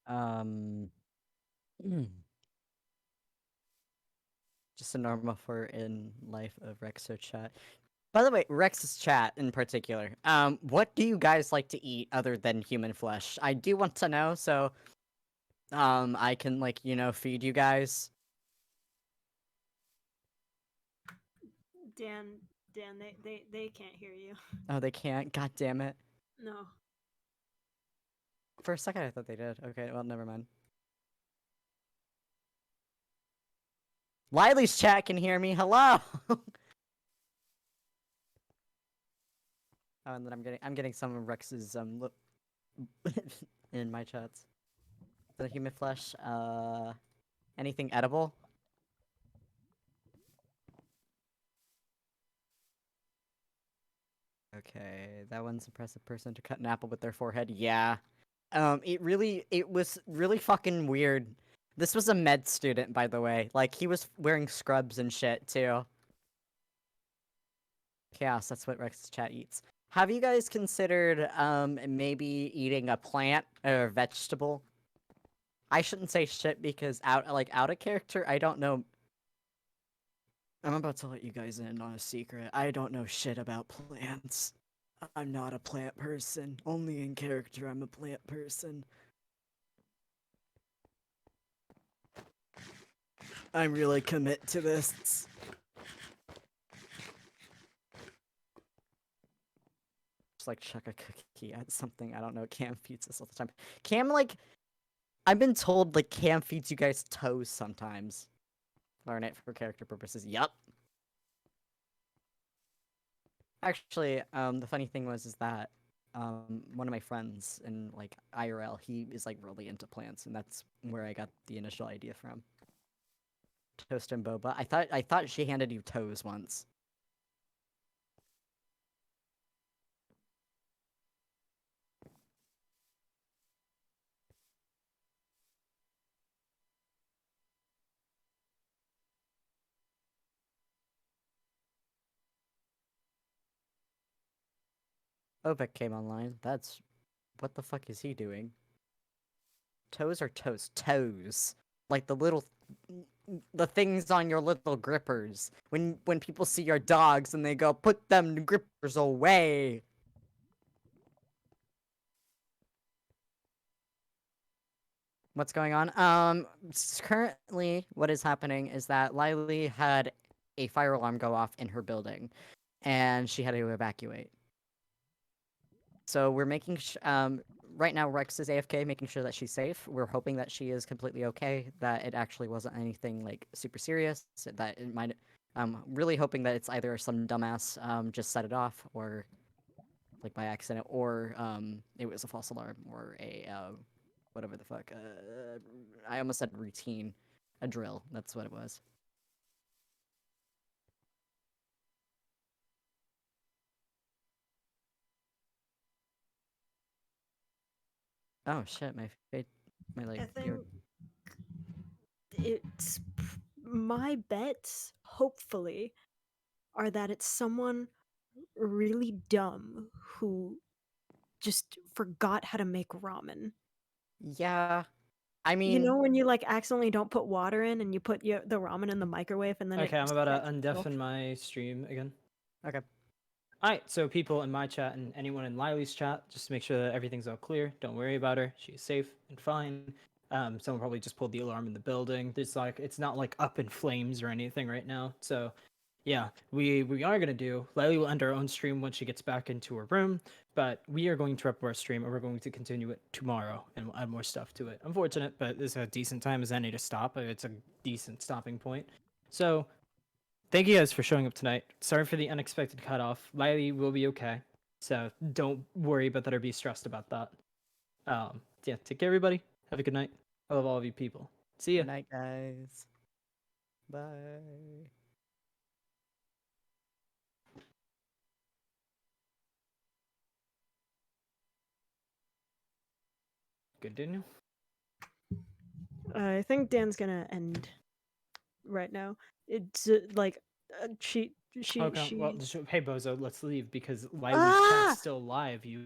Um, just a normal for in life of Rexo chat. By the way, Rex's chat in particular. What do you guys like to eat other than human flesh? I do want to know, so I can like feed you guys. Dan, they can't hear you. Oh, they can't. God damn it. No. For a second, I thought they did. Okay, well, never mind. Lilee's chat can hear me. Hello. Oh, and then I'm getting some of Rex's in my chats. The human flesh. Anything edible? Okay, that one's impressive person to cut an apple with their forehead. Yeah. It was really fucking weird. This was a med student, by the way. Like, he was wearing scrubs and shit, too. Chaos, that's what Rex's chat eats. Have you guys considered, maybe eating a plant or a vegetable? I shouldn't say shit because out of character, I don't know. I'm about to let you guys in on a secret. I don't know shit about plants. I'm not a plant person. Only in character, I'm a plant person. I'm really commit to this. Just like chuck a cookie at something. I don't know. Cam feeds us all the time. Cam, like, I've been told, like, Cam feeds you guys toes sometimes. Learn it for character purposes. Yup. Actually, the funny thing is that, one of my friends in, like, IRL, he is, like, really into plants, and that's where I got the initial idea from. Toast and boba. I thought she handed you toes once. Obek came online. That's... What the fuck is he doing? Toes or toes? Toes. Like the little... The things on your little grippers. When people see your dogs and they go, put them grippers away! What's going on? Currently, what is happening is that Lilee had a fire alarm go off in her building, and she had to evacuate. So we're making right now Rex is AFK, making sure that she's safe. We're hoping that she is completely okay, that it actually wasn't anything like super serious, that it might really hoping that it's either some dumbass just set it off or like by accident, or it was a false alarm or a whatever the fuck. I almost said routine, a drill. That's what it was. Oh shit, my like I think it's my bets, hopefully, are that it's someone really dumb who just forgot how to make ramen. Yeah, I mean, You know when you like accidentally don't put water in and you put the ramen in the microwave and then Okay, it I'm about to sets itself? undeafen my stream again. okay. Alright, so people in my chat and anyone in Lilee's chat, just to make sure that everything's all clear. Don't worry about her. She's safe and fine. Someone probably just pulled the alarm in the building. It's not like up in flames or anything right now. So yeah, we are gonna do. Lilee will end our own stream once she gets back into her room, but we are going to wrap up our stream and we're going to continue it tomorrow and we'll add more stuff to it. Unfortunate, but this is a decent time as any to stop. It's a decent stopping point. So thank you guys for showing up tonight. Sorry for the unexpected cutoff. Lilee will be okay, so don't worry about that or be stressed about that. Yeah, take care, everybody. Have a good night. I love all of you people. See ya. Good night, guys. Bye. Good, didn't you? I think Dan's gonna end right now. It's she Okay, well, hey Bozo, let's leave because Lilee's Ah! chat's still live. You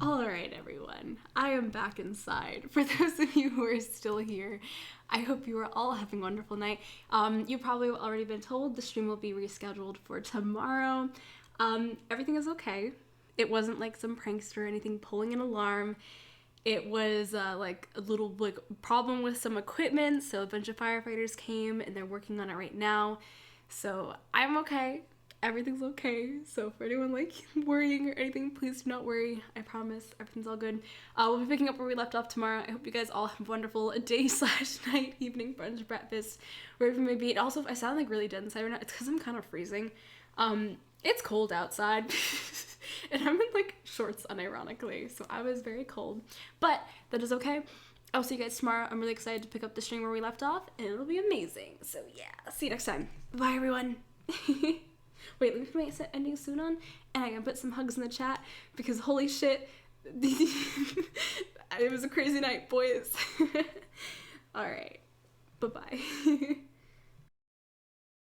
All right, everyone. I am back inside. For those of you who are still here, I hope you are all having a wonderful night. You probably have already been told the stream will be rescheduled for tomorrow. Everything is okay. It wasn't like some prankster or anything pulling an alarm. It was like a little like problem with some equipment, so a bunch of firefighters came and they're working on it right now. So I'm okay. Everything's okay. So for anyone like worrying or anything, please do not worry. I promise everything's all good. We'll be picking up where we left off tomorrow. I hope you guys all have a wonderful day/night, evening, brunch, breakfast, wherever it may be. And also, if I sound like really dead inside right now, it's because I'm kind of freezing. It's cold outside, and I'm in like shorts unironically, so I was very cold. But that is okay. I'll see you guys tomorrow. I'm really excited to pick up the stream where we left off, and it'll be amazing. So yeah, see you next time. Bye, everyone. Wait, let me put my ending soon on, and I can put some hugs in the chat, because holy shit, it was a crazy night, boys. Alright, bye-bye.